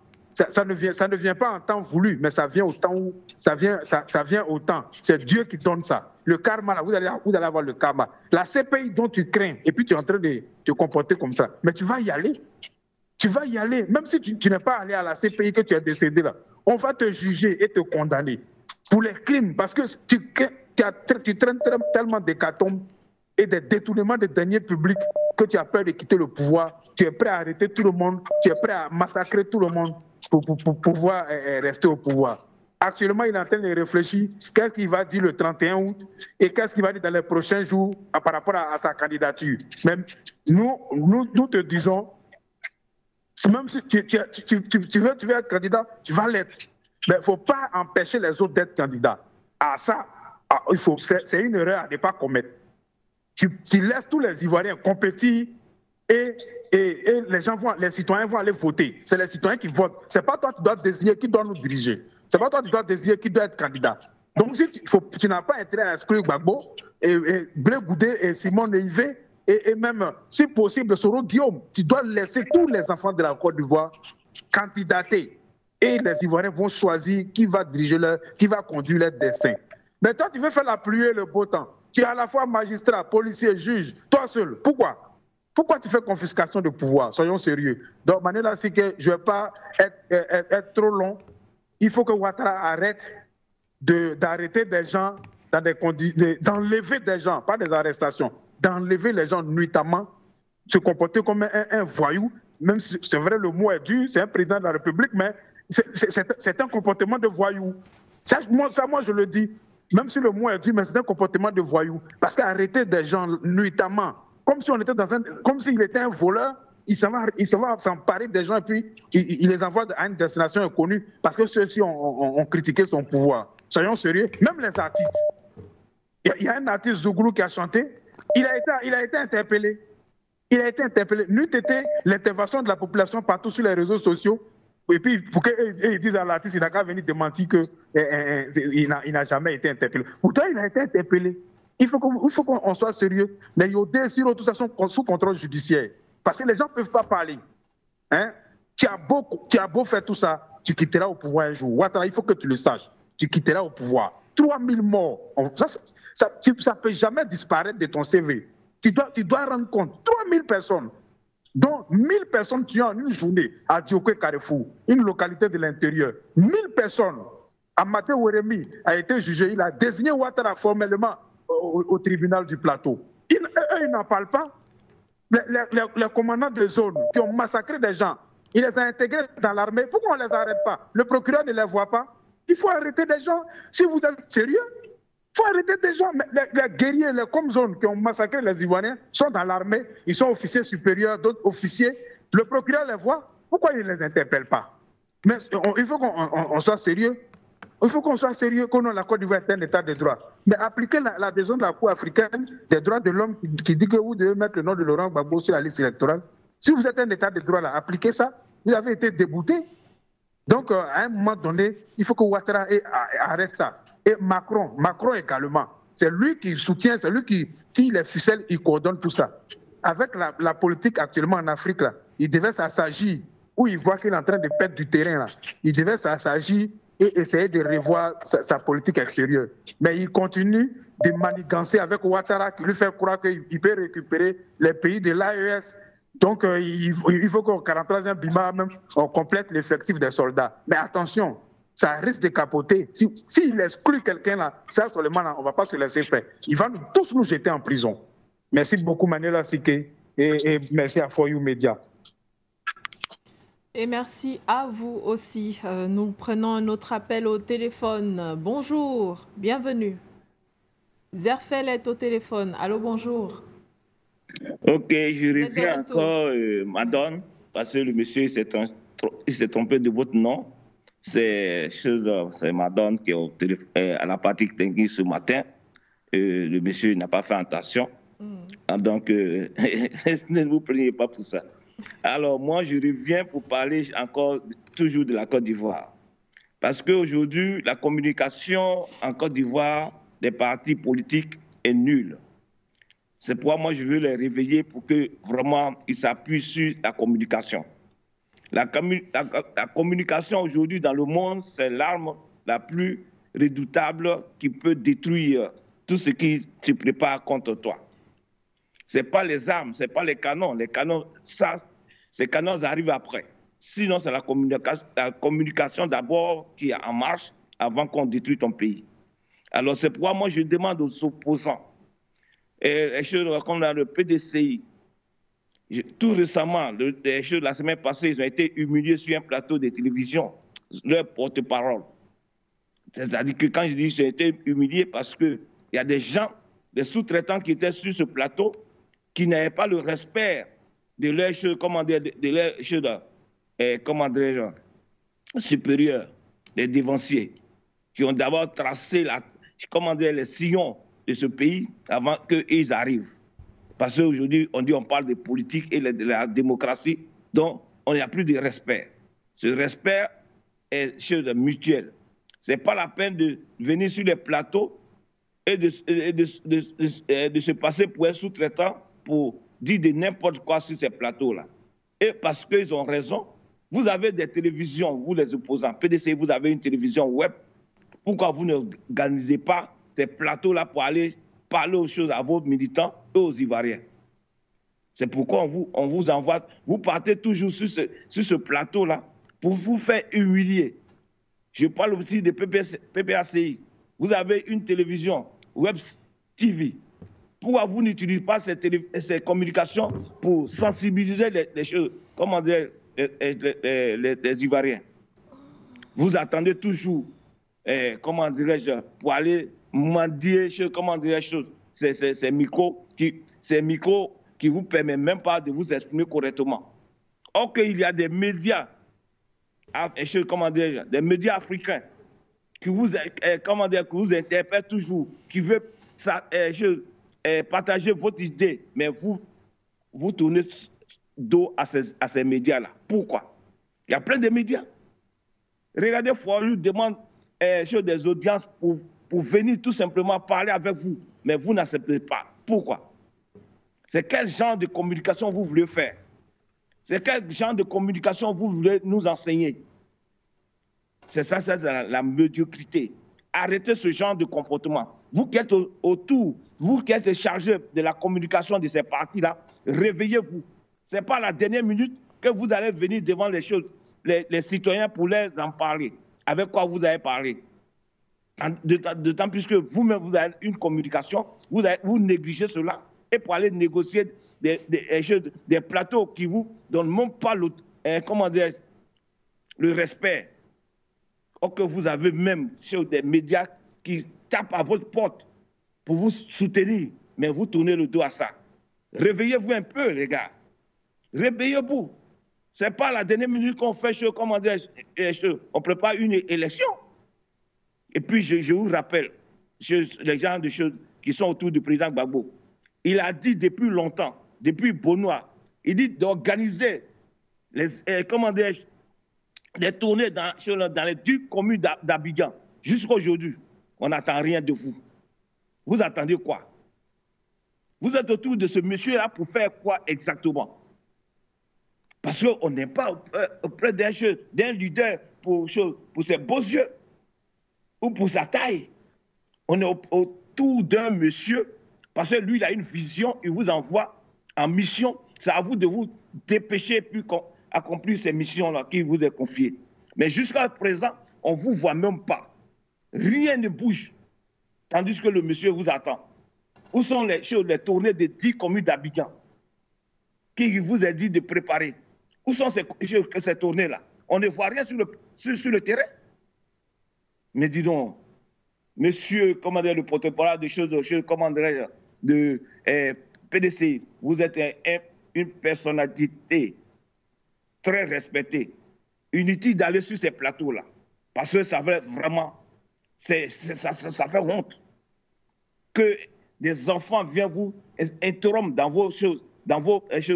Ça ne vient pas en temps voulu, mais ça vient au temps où ça vient au temps. C'est Dieu qui donne ça. Le karma, là, vous allez avoir le karma. La CPI dont tu crains, et puis tu es en train de te comporter comme ça. Mais tu vas y aller. Tu vas y aller. Même si tu n'es pas allé à la CPI que tu es décédé là, on va te juger et te condamner pour les crimes. Parce que tu traînes tellement d'hécatombes et des détournements de deniers publics que tu as peur de quitter le pouvoir. Tu es prêt à arrêter tout le monde. Tu es prêt à massacrer tout le monde pour pouvoir rester au pouvoir. Actuellement, il est en train de réfléchir qu'est-ce qu'il va dire le 31 août et qu'est-ce qu'il va dire dans les prochains jours par rapport à sa candidature. Même nous te disons, même si tu veux être candidat, tu vas l'être. Mais il ne faut pas empêcher les autres d'être candidats. C'est une erreur à ne pas commettre. Tu laisses tous les Ivoiriens compétir et les citoyens vont aller voter. C'est les citoyens qui votent. Ce n'est pas toi qui dois désigner qui doit nous diriger. Ce n'est pas toi qui dois désigner qui doit être candidat. Donc si tu n'as pas intérêt à exclure Gbagbo, et Blé Goudé et Simon Neivé, et même, si possible, Soro Guillaume, tu dois laisser tous les enfants de la Côte d'Ivoire candidater. Et les Ivoiriens vont choisir qui va diriger qui va conduire leur destin. Mais toi, tu veux faire la pluie et le beau temps. Tu es à la fois magistrat, policier, juge, toi seul. Pourquoi tu fais confiscation de pouvoir? Soyons sérieux. Donc, Manuela, c'est que je ne vais pas être trop long. Il faut que Ouattara arrête d'arrêter des gens dans des conditions, d'enlever des gens, pas des arrestations, d'enlever les gens nuitamment, se comporter comme un voyou, même si c'est vrai, le mot est dur, c'est un président de la République, mais c'est un comportement de voyou. Moi, je le dis, même si le mot est dur, mais c'est un comportement de voyou. Parce qu'arrêter des gens nuitamment, comme s'il était un voleur, il s'en va s'emparer des gens et puis il les envoie à une destination inconnue parce que ceux-ci ont critiqué son pouvoir. Soyons sérieux. Même les artistes. Il y a un artiste Zouglou qui a chanté. Il a été interpellé. Il a été interpellé. N'eût été l'intervention de la population partout sur les réseaux sociaux. Et puis, pour qu'ils disent à l'artiste, il n'a qu'à venir démentir qu'il n'a jamais été interpellé. Pourtant, il a été interpellé. Il faut qu'on soit sérieux. Les Yodé, Siro, tout ça sont sous contrôle judiciaire. Parce que les gens ne peuvent pas parler. Hein? Tu as beau faire tout ça, tu quitteras au pouvoir un jour. Ouattara, il faut que tu le saches. Tu quitteras au pouvoir. 3000 morts. Ça ne peut jamais disparaître de ton CV. Tu dois rendre compte. 3000 personnes. Donc, 1000 personnes tuées en une journée à Dioké Carrefour, une localité de l'intérieur. 1000 personnes. Amaté Oueremi a été jugé. Il a désigné Ouattara formellement au tribunal du plateau. Ils n'en parlent pas. Les commandants de zone qui ont massacré des gens, il les a intégrés dans l'armée. Pourquoi on ne les arrête pas? Le procureur ne les voit pas. Il faut arrêter des gens. Si vous êtes sérieux, il faut arrêter des gens. Les guerriers, les zones qui ont massacré les Ivoiriens sont dans l'armée. Ils sont officiers supérieurs, d'autres officiers. Le procureur les voit. Pourquoi il ne les interpelle pas? Mais il faut qu'on soit sérieux. Il faut qu'on soit sérieux, qu'on ait la Côte d'Ivoire est un état de droit. Mais appliquer la décision de la Cour africaine des droits de l'homme qui dit que vous devez mettre le nom de Laurent Gbagbo sur la liste électorale. Si vous êtes un état de droit, là, appliquez ça. Vous avez été débouté. Donc, à un moment donné, il faut que Ouattara arrête ça. Et Macron également. C'est lui qui soutient, c'est lui qui tire les ficelles, il coordonne tout ça. Avec la politique actuellement en Afrique, là, il devait s'agir, où il voit qu'il est en train de perdre du terrain, là, il devait s'agir et essayer de revoir sa politique extérieure. Mais il continue de manigancer avec Ouattara qui lui fait croire qu'il peut récupérer les pays de l'AES. Donc, il faut qu'au 43e BIMA, même, on complète l'effectif des soldats. Mais attention, ça risque de capoter. S'il exclut quelqu'un là, ça seulement, là, on ne va pas se laisser faire. Il va tous nous jeter en prison. Merci beaucoup, Manuela Siké, et merci à For You Media. Et merci à vous aussi. Nous prenons un autre appel au téléphone. Bonjour, bienvenue. Zerfel est au téléphone. Allô, bonjour. Ok, je reviens encore, madame, parce que le monsieur s'est trompé de votre nom. C'est madame qui est à la partie technique ce matin. Le monsieur n'a pas fait attention. Donc, ne vous plaignez pas pour ça. Alors, moi, je reviens pour parler encore toujours de la Côte d'Ivoire. Parce qu'aujourd'hui, la communication en Côte d'Ivoire des partis politiques est nulle. C'est pourquoi moi, je veux les réveiller pour que vraiment ils s'appuient sur la communication. La communication aujourd'hui dans le monde, c'est l'arme la plus redoutable qui peut détruire tout ce qui se prépare contre toi. Ce n'est pas les armes, ce n'est pas les canons. Les canons, ces canons arrivent après. Sinon, c'est la communication d'abord qui est en marche avant qu'on détruise ton pays. Alors, c'est pourquoi moi, je demande aux opposants, et comme dans le PDCI, tout récemment, la semaine passée, ils ont été humiliés sur un plateau de télévision, leur porte-parole. C'est-à-dire que quand je dis qu'ils ont été humiliés, parce qu'il y a des gens, des sous-traitants qui étaient sur ce plateau, qui n'avaient pas le respect de leur supérieur, les dévanciers, qui ont d'abord tracé les sillons de ce pays avant qu'ils arrivent. Parce qu'aujourd'hui, on parle de politique et de la démocratie, donc on n'y a plus de respect. Ce respect est mutuel. Ce n'est pas la peine de venir sur les plateaux et de se passer pour un sous-traitant pour dire de n'importe quoi sur ces plateaux-là. Et parce qu'ils ont raison, vous avez des télévisions, vous les opposants, PDC, vous avez une télévision web. Pourquoi vous n'organisez pas ces plateaux-là pour aller parler aux choses à vos militants et aux Ivoiriens? C'est pourquoi on vous envoie, vous partez toujours sur ce plateau-là pour vous faire humilier. Je parle aussi de PPACI. Vous avez une télévision, Web TV. Pourquoi vous n'utilisez pas ces communications pour sensibiliser les choses, comment dire, les Ivoiriens? Vous attendez toujours, comment dirais-je, pour aller mendier, comment dirais-je, ces micros qui vous permettent même pas de vous exprimer correctement. Or qu'il y a des médias, comment dire, des médias africains qui vous interpelle toujours, qui veut partager votre idée, mais vous tournez dos à ces médias-là. Pourquoi? Il y a plein de médias. Regardez, Foirou demande des audiences pour venir tout simplement parler avec vous, mais vous n'acceptez pas. Pourquoi? C'est quel genre de communication vous voulez faire? C'est quel genre de communication vous voulez nous enseigner? C'est ça, c'est la médiocrité. Arrêtez ce genre de comportement. Vous qui êtes autour, vous qui êtes chargé de la communication de ces partis-là, réveillez-vous. Ce n'est pas la dernière minute que vous allez venir devant les citoyens pour leur en parler. Avec quoi vous avez parlé? D'autant plus que vous-même, vous avez une communication, vous négligez cela. Et pour aller négocier des plateaux qui ne vous donnent même pas le respect. Or que vous avez même sur des médias qui tapent à votre porte pour vous soutenir, mais vous tournez le dos à ça. Réveillez-vous un peu, les gars. Réveillez-vous. Ce n'est pas la dernière minute qu'on fait, on prépare une élection. Et puis, je vous rappelle, les gens de choses qui sont autour du président Gbagbo, il a dit depuis longtemps, depuis Benoît, il dit d'organiser les tournées dans les 10 communes d'Abidjan. Jusqu'à aujourd'hui, on n'attend rien de vous. Vous attendez quoi? Vous êtes autour de ce monsieur-là pour faire quoi exactement? Parce qu'on n'est pas auprès d'un leader pour ses beaux yeux ou pour sa taille. On est autour d'un monsieur parce que lui, il a une vision, il vous envoie en mission. C'est à vous de vous dépêcher puis accomplir ces missions-là qui vous est confiées. Mais jusqu'à présent, on ne vous voit même pas. Rien ne bouge, tandis que le monsieur vous attend. Où sont les tournées des 10 communes d'Abidjan qui vous a dit de préparer? Où sont ces tournées-là? On ne voit rien sur le terrain. Mais dis donc, monsieur, le porte-parole de PDC, vous êtes une personnalité très respectée. Inutile d'aller sur ces plateaux-là. Parce que ça fait vraiment, ça fait honte que des enfants viennent vous interrompre dans vos choses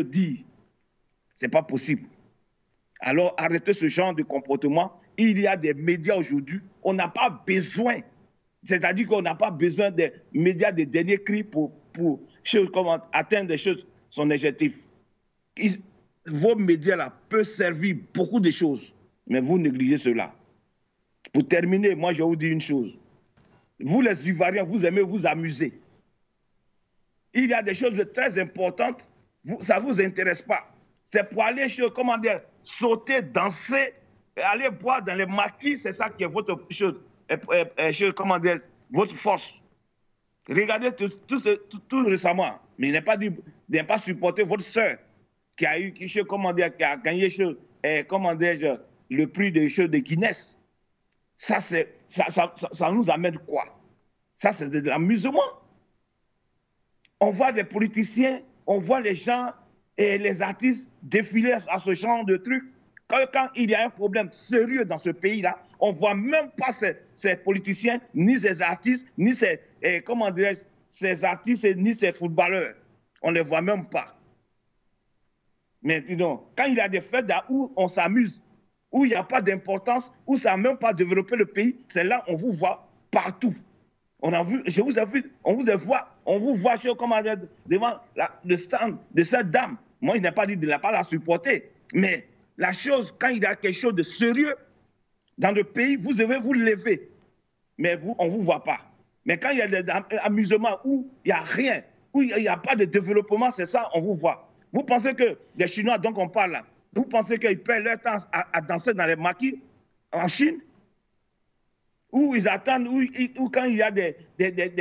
dire. Ce n'est pas possible. Alors arrêtez ce genre de comportement. Il y a des médias aujourd'hui, on n'a pas besoin, c'est-à-dire qu'on n'a pas besoin des médias de dernier cri pour atteindre des choses, son objectif. Vos médias-là peuvent servir beaucoup de choses, mais vous négligez cela. Pour terminer, moi je vais vous dire une chose. Vous les Ivoiriens, vous aimez vous amuser. Il y a des choses très importantes, ça ne vous intéresse pas. C'est pour aller sauter, danser, aller boire dans les maquis, c'est ça qui est votre votre force. Regardez tout récemment, mais il n'a pas dit, il n'a pas supporté votre soeur qui a gagné le prix de Guinness. Ça nous amène quoi? Ça, c'est de l'amusement. On voit les politiciens, on voit les gens et les artistes défiler à ce genre de trucs. Quand il y a un problème sérieux dans ce pays-là, on ne voit même pas ces politiciens, ni ces artistes, ni ces artistes, ni ces footballeurs. On ne les voit même pas. Mais dis donc, quand il y a des fêtes où on s'amuse, où il n'y a pas d'importance, où ça n'a même pas développé le pays, c'est là qu'on vous voit partout. On vous voit devant le stand de cette dame. Moi, je n'ai pas dit de ne pas la supporter. Mais la chose, quand il y a quelque chose de sérieux dans le pays, vous devez vous lever. Mais on ne vous voit pas. Mais quand il y a des amusements où il n'y a rien, où il n'y a pas de développement, c'est ça, on vous voit. Vous pensez que les Chinois, dont on parle là, vous pensez qu'ils perdent leur temps à danser dans les maquis en Chine? Où ils attendent, où quand il y a des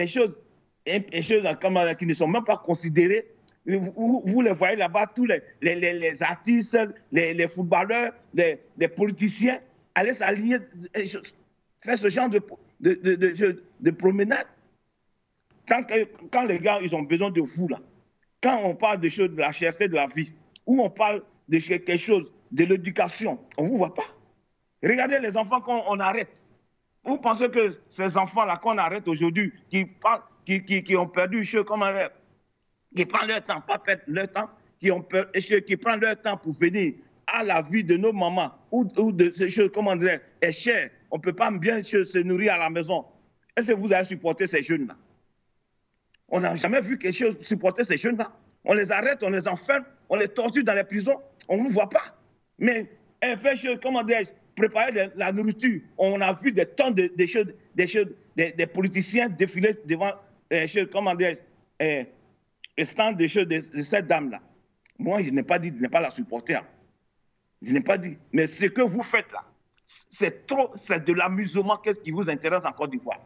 choses qui ne sont même pas considérées, vous les voyez là-bas, tous les artistes, les footballeurs, les politiciens, aller s'aligner, faire ce genre de promenade. Quand les gars, ils ont besoin de vous, là, quand on parle de choses, de la cherté de la vie, ou on parle de quelque chose, de l'éducation, on ne vous voit pas. Regardez les enfants qu'on arrête. Vous pensez que ces enfants-là qu'on arrête aujourd'hui, qui ont perdu, qui prennent leur temps, pas perdre leur temps, qui prennent leur temps pour venir à la vie de nos mamans ou de ces choses, comment dire, est cher. On ne peut pas bien se nourrir à la maison. Est-ce que vous avez supporté ces jeunes-là? On n'a jamais vu quelque chose supporter ces jeunes-là. On les arrête, on les enferme, on les torture dans les prisons. On ne vous voit pas. Mais elle fait, comment dire, préparer la nourriture. On a vu des tonnes des politiciens défiler devant comment dire, les stands de cette dame-là. Moi, je n'ai pas dit de ne pas la supporter. Je n'ai pas dit. Mais ce que vous faites là, c'est de l'amusement. Qu'est-ce qui vous intéresse en Côte d'Ivoire?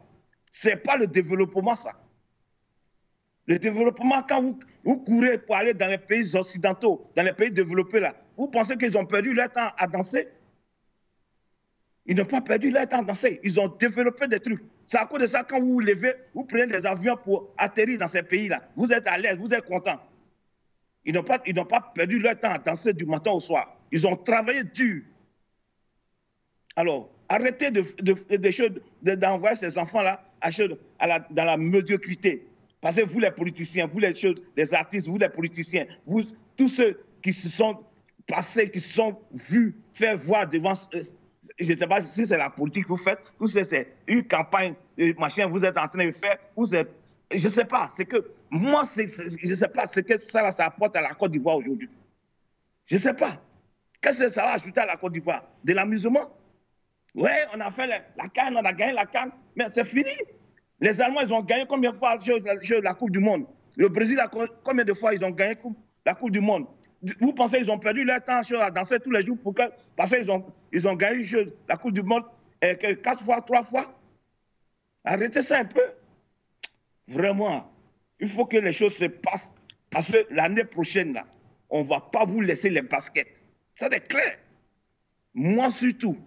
Ce n'est pas le développement, ça. Le développement, quand vous courez pour aller dans les pays occidentaux, dans les pays développés, là, vous pensez qu'ils ont perdu leur temps à danser? Ils n'ont pas perdu leur temps à danser. Ils ont développé des trucs. C'est à cause de ça, quand vous vous levez, vous prenez des avions pour atterrir dans ces pays-là. Vous êtes à l'aise, vous êtes content. Ils n'ont pas perdu leur temps à danser du matin au soir. Ils ont travaillé dur. Alors, arrêtez d'envoyer ces enfants-là dans la médiocrité. Parce que vous, les politiciens, vous, les artistes, vous, les politiciens, vous, tous ceux qui se sont passés, qui se sont vus faire voir devant... Je ne sais pas si c'est la politique que vous faites, ou si c'est une campagne, machin, vous êtes en train de faire, ou c'est... Je ne sais pas. C'est que... Moi, je ne sais pas ce que ça apporte à la Côte d'Ivoire aujourd'hui. Je ne sais pas. Qu'est-ce que ça va ajouter à la Côte d'Ivoire? De l'amusement? Oui, on a fait la CAN, on a gagné la CAN, mais c'est fini. Les Allemands, ils ont gagné combien de fois la Coupe du Monde? Le Brésil, combien de fois ils ont gagné la Coupe du Monde? Vous pensez qu'ils ont perdu leur temps à danser tous les jours parce qu'ils ont gagné la Coupe du Monde 4 fois, 3 fois? Arrêtez ça un peu. Vraiment, il faut que les choses se passent. Parce que l'année prochaine, là, on ne va pas vous laisser les baskets. Ça, c'est clair. Moi, surtout,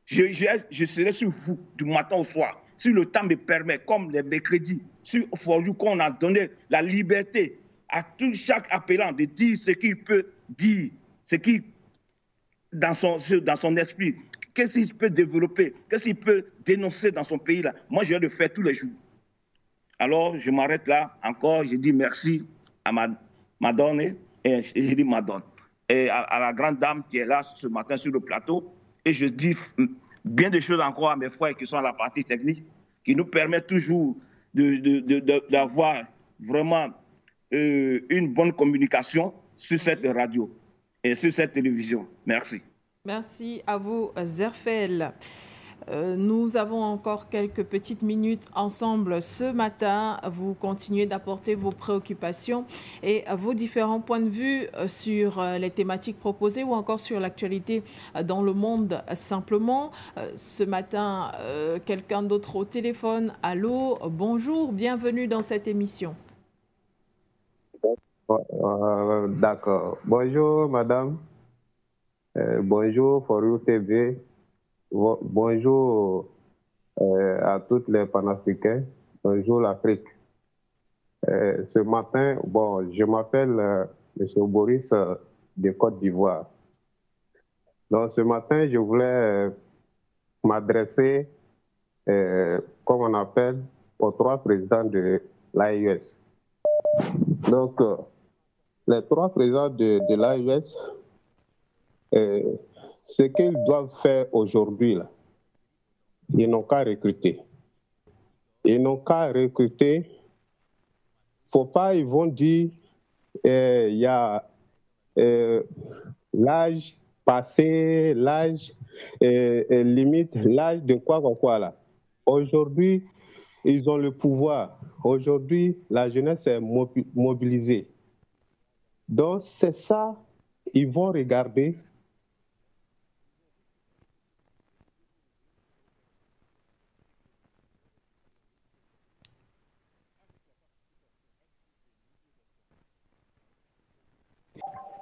je serai sur vous du matin au soir. Si le temps me permet, comme les mercredis, sur For You, qu'on a donné la liberté à chaque appelant de dire ce qu'il peut dire, ce qui dans son esprit, qu'est-ce qu'il peut développer, qu'est-ce qu'il peut dénoncer dans son pays-là. Moi, je vais le faire tous les jours. Alors, je m'arrête là. Encore, je dis merci à Madone, et je dis Madone, et à la grande dame qui est là ce matin sur le plateau. Et je dis bien des choses encore à mes frères qui sont à la partie technique, qui nous permettent toujours d'avoir vraiment une bonne communication sur cette radio et sur cette télévision. Merci. Merci à vous, Zerfel. Nous avons encore quelques petites minutes ensemble ce matin. Vous continuez d'apporter vos préoccupations et vos différents points de vue sur les thématiques proposées ou encore sur l'actualité dans le monde simplement. Ce matin, quelqu'un d'autre au téléphone. Allô, bonjour, bienvenue dans cette émission. D'accord. Bonjour, madame. Bonjour, For You TV. Bonjour à tous les panafricains. Bonjour l'Afrique. Ce matin, je m'appelle M. Boris de Côte d'Ivoire. Donc ce matin, je voulais m'adresser, comme on appelle, aux 3 présidents de l'AES. Donc, les 3 présidents de l'AES, ce qu'ils doivent faire aujourd'hui, là, ils n'ont qu'à recruter. Ils n'ont qu'à recruter. Faut pas, ils vont dire, il y a l'âge passé, l'âge limite, l'âge de quoi là. Aujourd'hui, ils ont le pouvoir. Aujourd'hui, la jeunesse est mobilisée. Donc, c'est ça, ils vont regarder.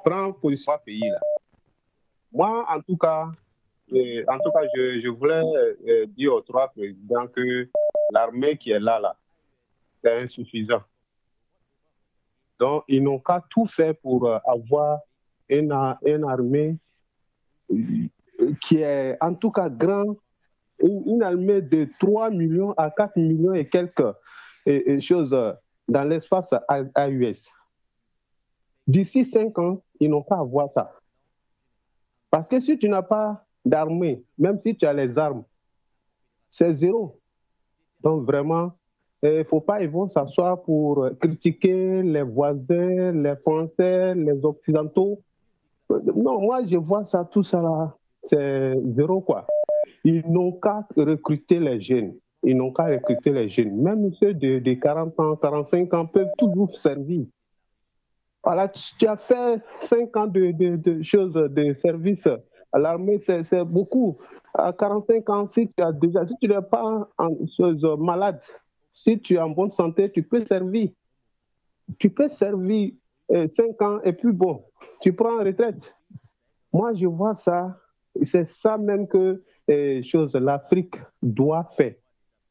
Prendre position à pays là. Moi, en tout cas, je voulais dire aux 3 présidents que l'armée qui est là, c'est insuffisant. Donc, ils n'ont qu'à tout faire pour avoir une armée qui est en tout cas grande une armée de 3 millions à 4 millions et quelques choses dans l'espace AUS. D'ici 5 ans, ils n'ont pas à voir ça. Parce que si tu n'as pas d'armée, même si tu as les armes, c'est zéro. Donc vraiment, il ne faut pas, ils vont s'asseoir pour critiquer les voisins, les Français, les Occidentaux. Non, moi je vois ça, tout ça là, c'est zéro quoi. Ils n'ont qu'à recruter les jeunes. Ils n'ont qu'à recruter les jeunes. Même ceux de 40 ans, 45 ans peuvent toujours servir. Voilà, tu as fait 5 ans de choses, de service à l'armée, c'est beaucoup. À 45 ans, si tu n'es pas malade, si tu es en bonne santé, tu peux servir. Tu peux servir 5 ans et puis bon, tu prends en retraite. Moi, je vois ça, c'est ça même que l'Afrique doit faire.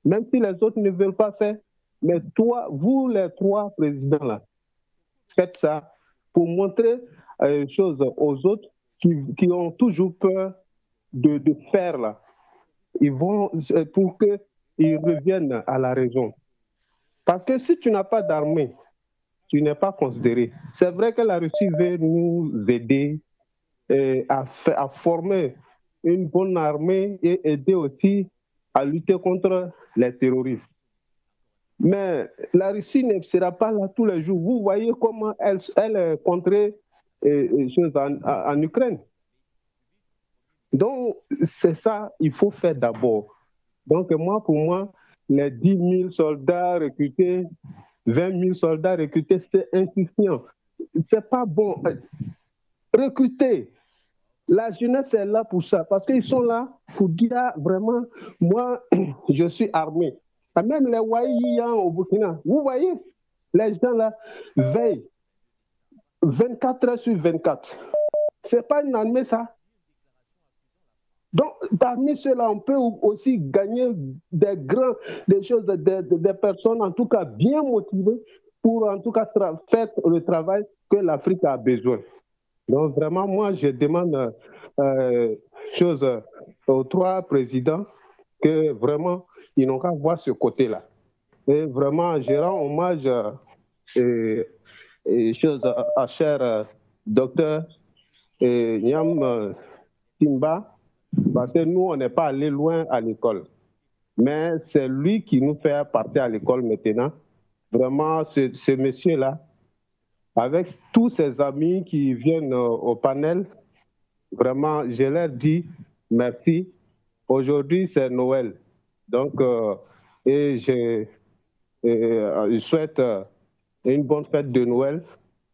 Même si les autres ne veulent pas faire, mais toi, vous les 3 présidents là, faites ça pour montrer aux autres qui ont toujours peur de faire là. Ils vont pour qu'ils reviennent à la raison. Parce que si tu n'as pas d'armée, tu n'es pas considéré. C'est vrai que la Russie veut nous aider à former une bonne armée et aider aussi à lutter contre les terroristes. Mais la Russie ne sera pas là tous les jours. Vous voyez comment elle contrait en Ukraine. Donc, c'est ça qu'il faut faire d'abord. Donc, pour moi, les 10 000 soldats recrutés, 20 000 soldats recrutés, c'est insuffisant. C'est pas bon. Recruter. La jeunesse est là pour ça, parce qu'ils sont là pour dire vraiment, moi, je suis armé. Même les Waïyans au Burkina, vous voyez, les gens là veillent 24 heures sur 24. Ce n'est pas une armée, ça. Donc, parmi ceux-là, on peut aussi gagner des choses, des personnes, en tout cas, bien motivées pour, en tout cas, faire le travail que l'Afrique a besoin. Donc, vraiment, moi, je demande aux 3 présidents que vraiment, ils n'ont qu'à voir ce côté-là. Et vraiment, je rends hommage à cher docteur Nyam Timba, parce que nous, on n'est pas allé loin à l'école. Mais c'est lui qui nous fait partir à l'école maintenant. Vraiment, ce monsieur-là, avec tous ses amis qui viennent au panel, vraiment, je leur dis merci. Aujourd'hui, c'est Noël. Donc, je souhaite une bonne fête de Noël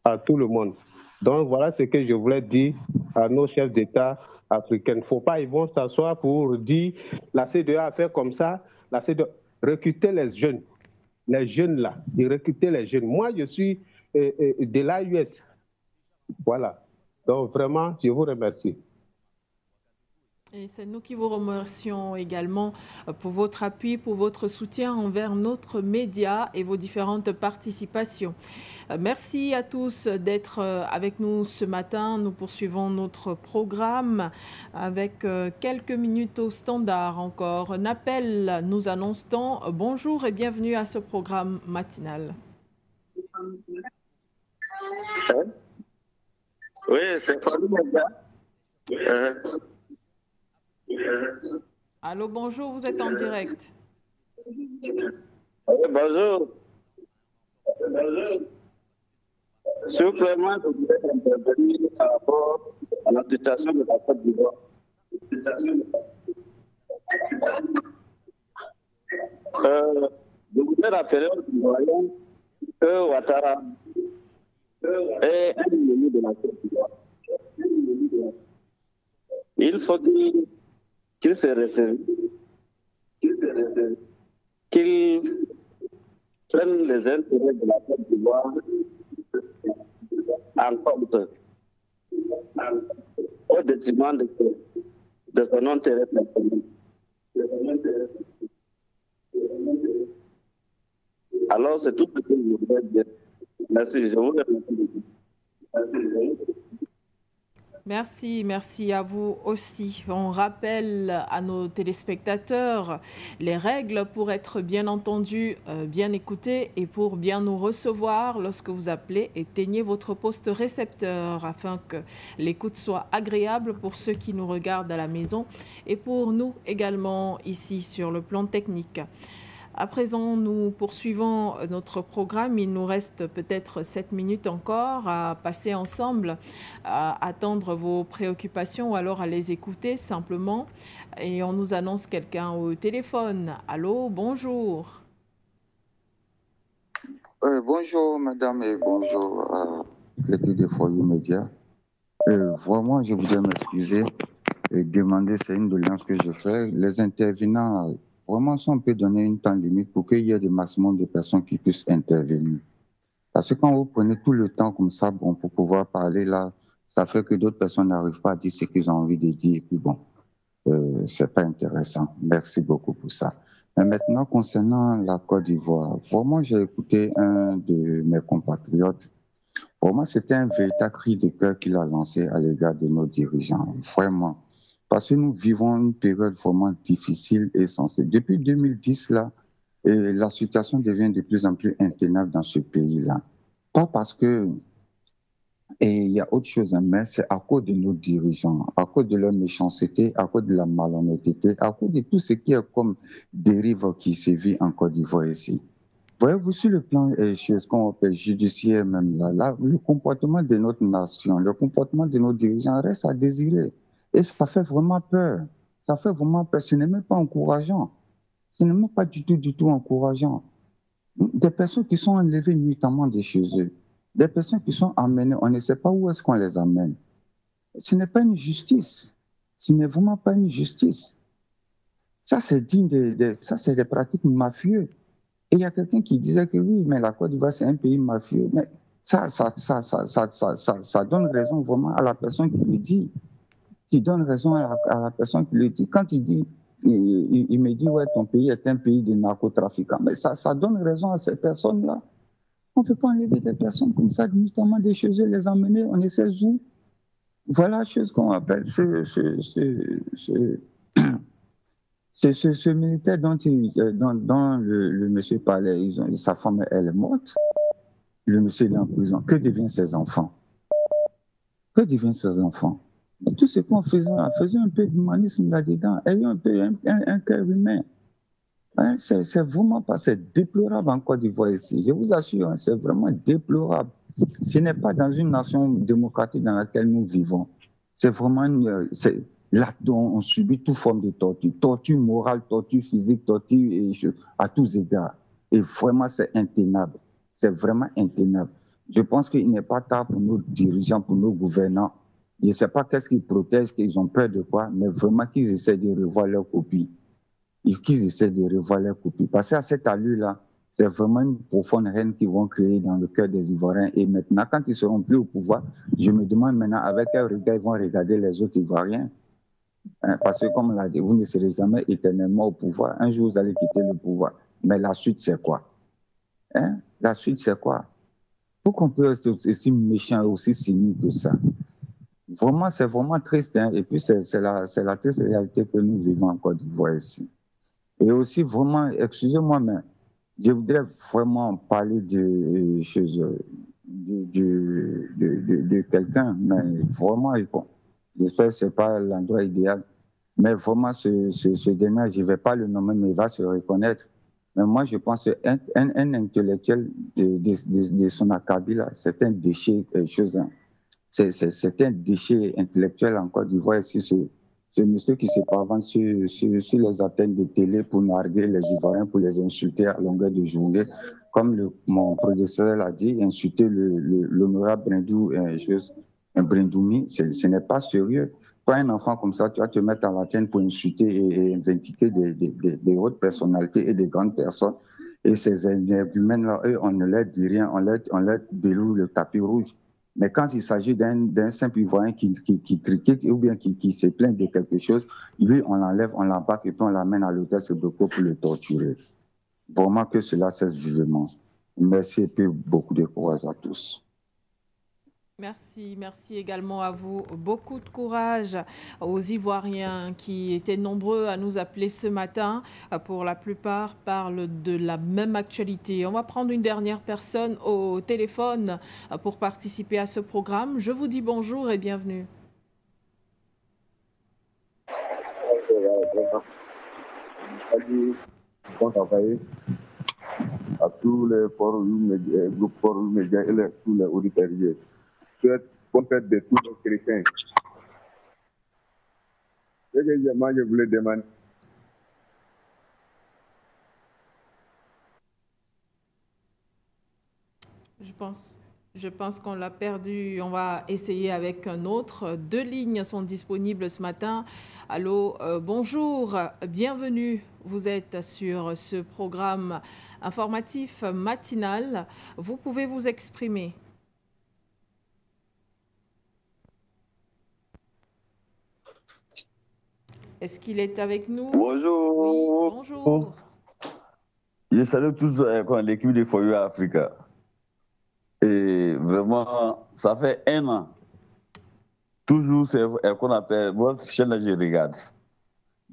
à tout le monde. Donc, voilà ce que je voulais dire à nos chefs d'État africains. Il ne faut pas, ils vont s'asseoir pour dire la CEDEAO a fait comme ça, la CEDEAO, recruter les jeunes là, et recruter les jeunes. Moi, je suis de l'AUS. Voilà. Donc, vraiment, je vous remercie. Et c'est nous qui vous remercions également pour votre appui, pour votre soutien envers notre média et vos différentes participations. Merci à tous d'être avec nous ce matin. Nous poursuivons notre programme avec quelques minutes au standard encore. Un appel nous annonce-t-on. Bonjour et bienvenue à ce programme matinal. Oui, c'est Fabien Média. Allô, bonjour, vous êtes en direct. Oui, bonjour. S'il vous plaît, moi, je voudrais intervenir par rapport à la situation de la Côte d'Ivoire. Je voudrais rappeler aux Ivoiriens que Ouattara est un ennemi de la Côte d'Ivoire. Il faut qu'il se réfère, qu'il prenne les intérêts de la Côte d'Ivoire en compte au détriment de son intérêt personnel. Alors, c'est tout ce que je voudrais dire. Merci, je vous remercie. Merci à vous aussi. On rappelle à nos téléspectateurs les règles pour être bien entendu, bien écouté et pour bien nous recevoir lorsque vous appelez. Éteignez votre poste récepteur afin que l'écoute soit agréable pour ceux qui nous regardent à la maison et pour nous également ici sur le plan technique. À présent, nous poursuivons notre programme. Il nous reste peut-être 7 minutes encore à passer ensemble, à attendre vos préoccupations ou alors à les écouter simplement. Et on nous annonce quelqu'un au téléphone. Allô, bonjour. Bonjour madame et bonjour à l'équipe de For You Media. Vraiment, je voudrais m'excuser et demander, c'est une doléance que je fais. Les intervenants, vraiment, si on peut donner une temps limite pour qu'il y ait le maximum de personnes qui puissent intervenir. Parce que quand vous prenez tout le temps comme ça, bon, pour pouvoir parler là, ça fait que d'autres personnes n'arrivent pas à dire ce qu'ils ont envie de dire. Et puis bon, c'est pas intéressant. Merci beaucoup pour ça. Mais maintenant, concernant la Côte d'Ivoire, vraiment, j'ai écouté un de mes compatriotes. Vraiment, c'était un véritable cri de cœur qu'il a lancé à l'égard de nos dirigeants. Vraiment. Parce que nous vivons une période vraiment difficile et sensible. Depuis 2010, là, la situation devient de plus en plus intenable dans ce pays-là. Pas parce que il y a autre chose, mais c'est à cause de nos dirigeants, à cause de leur méchanceté, à cause de la malhonnêteté, à cause de tout ce qui est comme dérive qui se vit en Côte d'Ivoire ici. Voyez-vous, sur le plan ce qu'on appelle judiciaire même là, le comportement de notre nation, le comportement de nos dirigeants reste à désirer. Et ça fait vraiment peur. Ça fait vraiment peur. Ce n'est même pas encourageant. Ce n'est même pas du tout encourageant. Des personnes qui sont enlevées nuitamment de chez eux, des personnes qui sont amenées, on ne sait pas où est-ce qu'on les amène. Ce n'est pas une justice. Ce n'est vraiment pas une justice. Ça, c'est digne ça, c'est des pratiques mafieuses. Et il y a quelqu'un qui disait que oui, mais la Côte d'Ivoire, c'est un pays mafieux. Mais ça donne raison vraiment à la personne qui le dit. Qui donne raison à la personne qui le dit. Quand il dit, il me dit, ouais, ton pays est un pays de narcotrafiquants. Mais ça donne raison à ces personnes-là. On ne peut pas enlever des personnes comme ça, notamment des choses, les emmener, on ne sait où. Voilà la chose qu'on appelle ce militaire dont le monsieur parlait. Sa femme, elle est morte. Le monsieur est en prison. Que deviennent ses enfants? Que deviennent ses enfants? Et tout ce qu'on faisait un peu d'humanisme là-dedans, ayant un peu un cœur humain. Hein, c'est vraiment pas, c'est déplorable en Côte d'Ivoire ici. Je vous assure, hein, c'est vraiment déplorable. Ce n'est pas dans une nation démocratique dans laquelle nous vivons. C'est vraiment, là, on subit toute forme de torture. Torture morale, torture physique, torture à tous égards. Et vraiment, c'est intenable. C'est vraiment intenable. Je pense qu'il n'est pas tard pour nos dirigeants, pour nos gouvernants. Je ne sais pas qu'est-ce qu'ils protègent, qu'ils ont peur de quoi, mais vraiment qu'ils essaient de revoir leur copie. Qu'ils essaient de revoir leur copie. Parce qu'à cette allure-là, c'est vraiment une profonde haine qu'ils vont créer dans le cœur des Ivoiriens. Et maintenant, quand ils seront plus au pouvoir, je me demande maintenant avec quel regard ils vont regarder les autres Ivoiriens. Hein, parce que, comme on l'a dit, vous ne serez jamais éternellement au pouvoir. Un jour, vous allez quitter le pouvoir. Mais la suite, c'est quoi? Hein? La suite, c'est quoi? Pourquoi on peut être aussi méchant et aussi cynique que ça? Vraiment, c'est vraiment triste. Hein? Et puis, c'est la triste réalité que nous vivons en Côte d'Ivoire ici. Et aussi, vraiment, excusez-moi, mais je voudrais vraiment parler de quelqu'un, mais vraiment, bon, j'espère que ce n'est pas l'endroit idéal. Mais vraiment, ce dernier, je ne vais pas le nommer, mais il va se reconnaître. Mais moi, je pense qu'un intellectuel de son acabit, là, c'est un déchet, c'est un déchet intellectuel en Côte d'Ivoire ici. Ce monsieur qui se pavane sur les antennes de télé pour narguer les Ivoiriens, pour les insulter à longueur de journée. Comme mon prédécesseur l'a dit, insulter l'honorable Brindoumi, ce n'est pas sérieux. Pas un enfant comme ça, tu vas te mettre à l'antenne pour insulter et vindiquer des hautes personnalités et des grandes personnes. Et ces énergumènes-là, eux, on ne leur dit rien, on leur déroule le tapis rouge. Mais quand il s'agit d'un simple Ivoirien qui triquette ou bien qui se plaint de quelque chose, lui, on l'enlève, on l'embarque et puis on l'amène à l'hôtel Sebeko pour le torturer. Vraiment que cela cesse vivement. Merci et puis beaucoup de courage à tous. Merci également à vous. Beaucoup de courage aux Ivoiriens qui étaient nombreux à nous appeler ce matin. Pour la plupart, parlent de la même actualité. On va prendre une dernière personne au téléphone pour participer à ce programme. Je vous dis bonjour et bienvenue. Bon travail à tous les groupes forums médias et tous les auditeurs. Je souhaite bonne fête de tous les chrétiens. Je voulais demander. Je pense qu'on l'a perdu. On va essayer avec un autre. 2 lignes sont disponibles ce matin. Allô, bonjour, bienvenue. Vous êtes sur ce programme informatif matinal. Vous pouvez vous exprimer. Est-ce qu'il est avec nous? Bonjour. Oui, bonjour. Je salue tous l'équipe de For You Africa. Et vraiment, ça fait 1 an. Toujours, c'est qu'on appelle, votre chaîne, là, je regarde.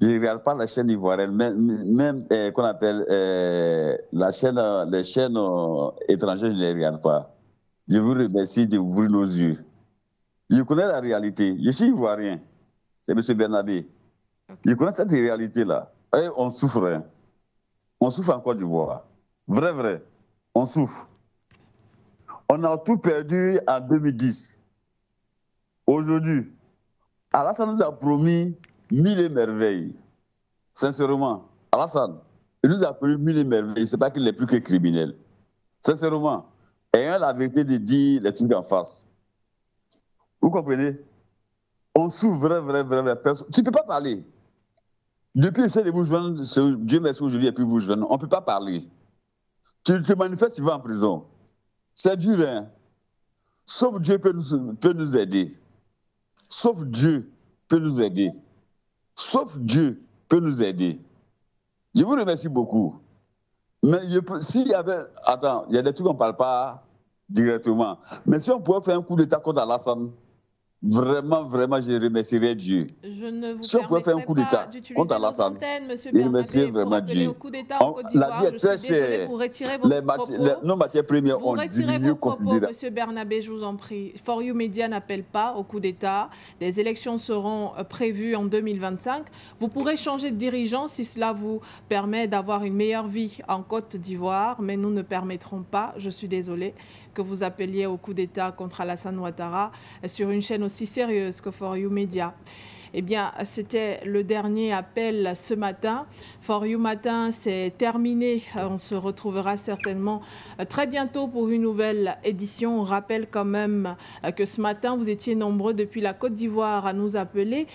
Je ne regarde pas la chaîne ivoirienne, même qu'on appelle les chaînes étrangères, je ne les regarde pas. Je vous remercie d'ouvrir nos yeux. Je connais la réalité. Je suis ivoirien. C'est M. Bernabé. Je connais cette réalité-là. Et on souffre. Hein. On souffre en Côte d'Ivoire. Vrai. On souffre. On a tout perdu en 2010. Aujourd'hui, Alassane nous a promis 1000 merveilles. Sincèrement, Alassane, il nous a promis 1000 merveilles. Ce n'est pas qu'il n'est plus que criminel. Sincèrement, ayant la vérité de dire les trucs en face. Vous comprenez? On souffre vrai. Tu ne peux pas parler. Depuis essayer de vous joindre, Dieu merci aujourd'hui, et puis vous joindre, on ne peut pas parler. Tu te manifestes, tu vas en prison. C'est dur, hein? Sauf Dieu peut nous aider. Sauf Dieu peut nous aider. Sauf Dieu peut nous aider. Je vous remercie beaucoup. Mais s'il y avait... Attends, il y a des trucs qu'on ne parle pas directement. Mais si on pouvait faire un coup d'état contre Alassane, vraiment, je remercierais Dieu. Je ne vous si on pouvait faire un coup d'état contre Alassane, je remercierais vraiment Dieu. La vie est très chère. Nos matières premières ont diminué considérablement. Monsieur Bernabé, je vous en prie. For You Media n'appelle pas au coup d'état. Des élections seront prévues en 2025. Vous pourrez changer de dirigeant si cela vous permet d'avoir une meilleure vie en Côte d'Ivoire, mais nous ne permettrons pas, je suis désolée, que vous appeliez au coup d'état contre Alassane Ouattara sur une chaîne aussi sérieuse que For You Media. Eh bien, c'était le dernier appel ce matin. For You Matin, c'est terminé. On se retrouvera certainement très bientôt pour une nouvelle édition. On rappelle quand même que ce matin, vous étiez nombreux depuis la Côte d'Ivoire à nous appeler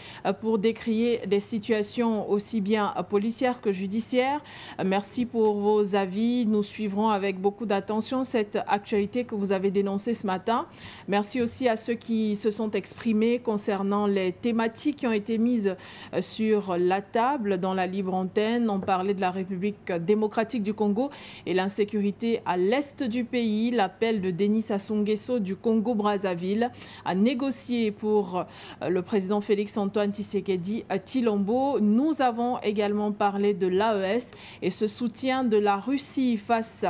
pour décrier des situations aussi bien policières que judiciaires. Merci pour vos avis. Nous suivrons avec beaucoup d'attention cette actualité que vous avez dénoncée ce matin. Merci aussi à ceux qui se sont exprimés concernant les thématiques ont été mises sur la table dans la libre antenne. On parlait de la République démocratique du Congo et l'insécurité à l'est du pays. L'appel de Denis Sassou Nguesso du Congo-Brazzaville à négocier pour le président Félix-Antoine Tshisekedi à Tshilombo. Nous avons également parlé de l'AES et ce soutien de la Russie face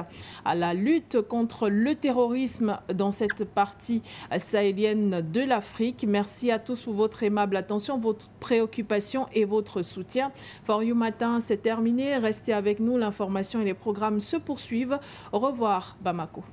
à la lutte contre le terrorisme dans cette partie sahélienne de l'Afrique. Merci à tous pour votre aimable attention, votre préoccupation et votre soutien. For You Matin, c'est terminé. Restez avec nous. L'information et les programmes se poursuivent. Au revoir, Bamako.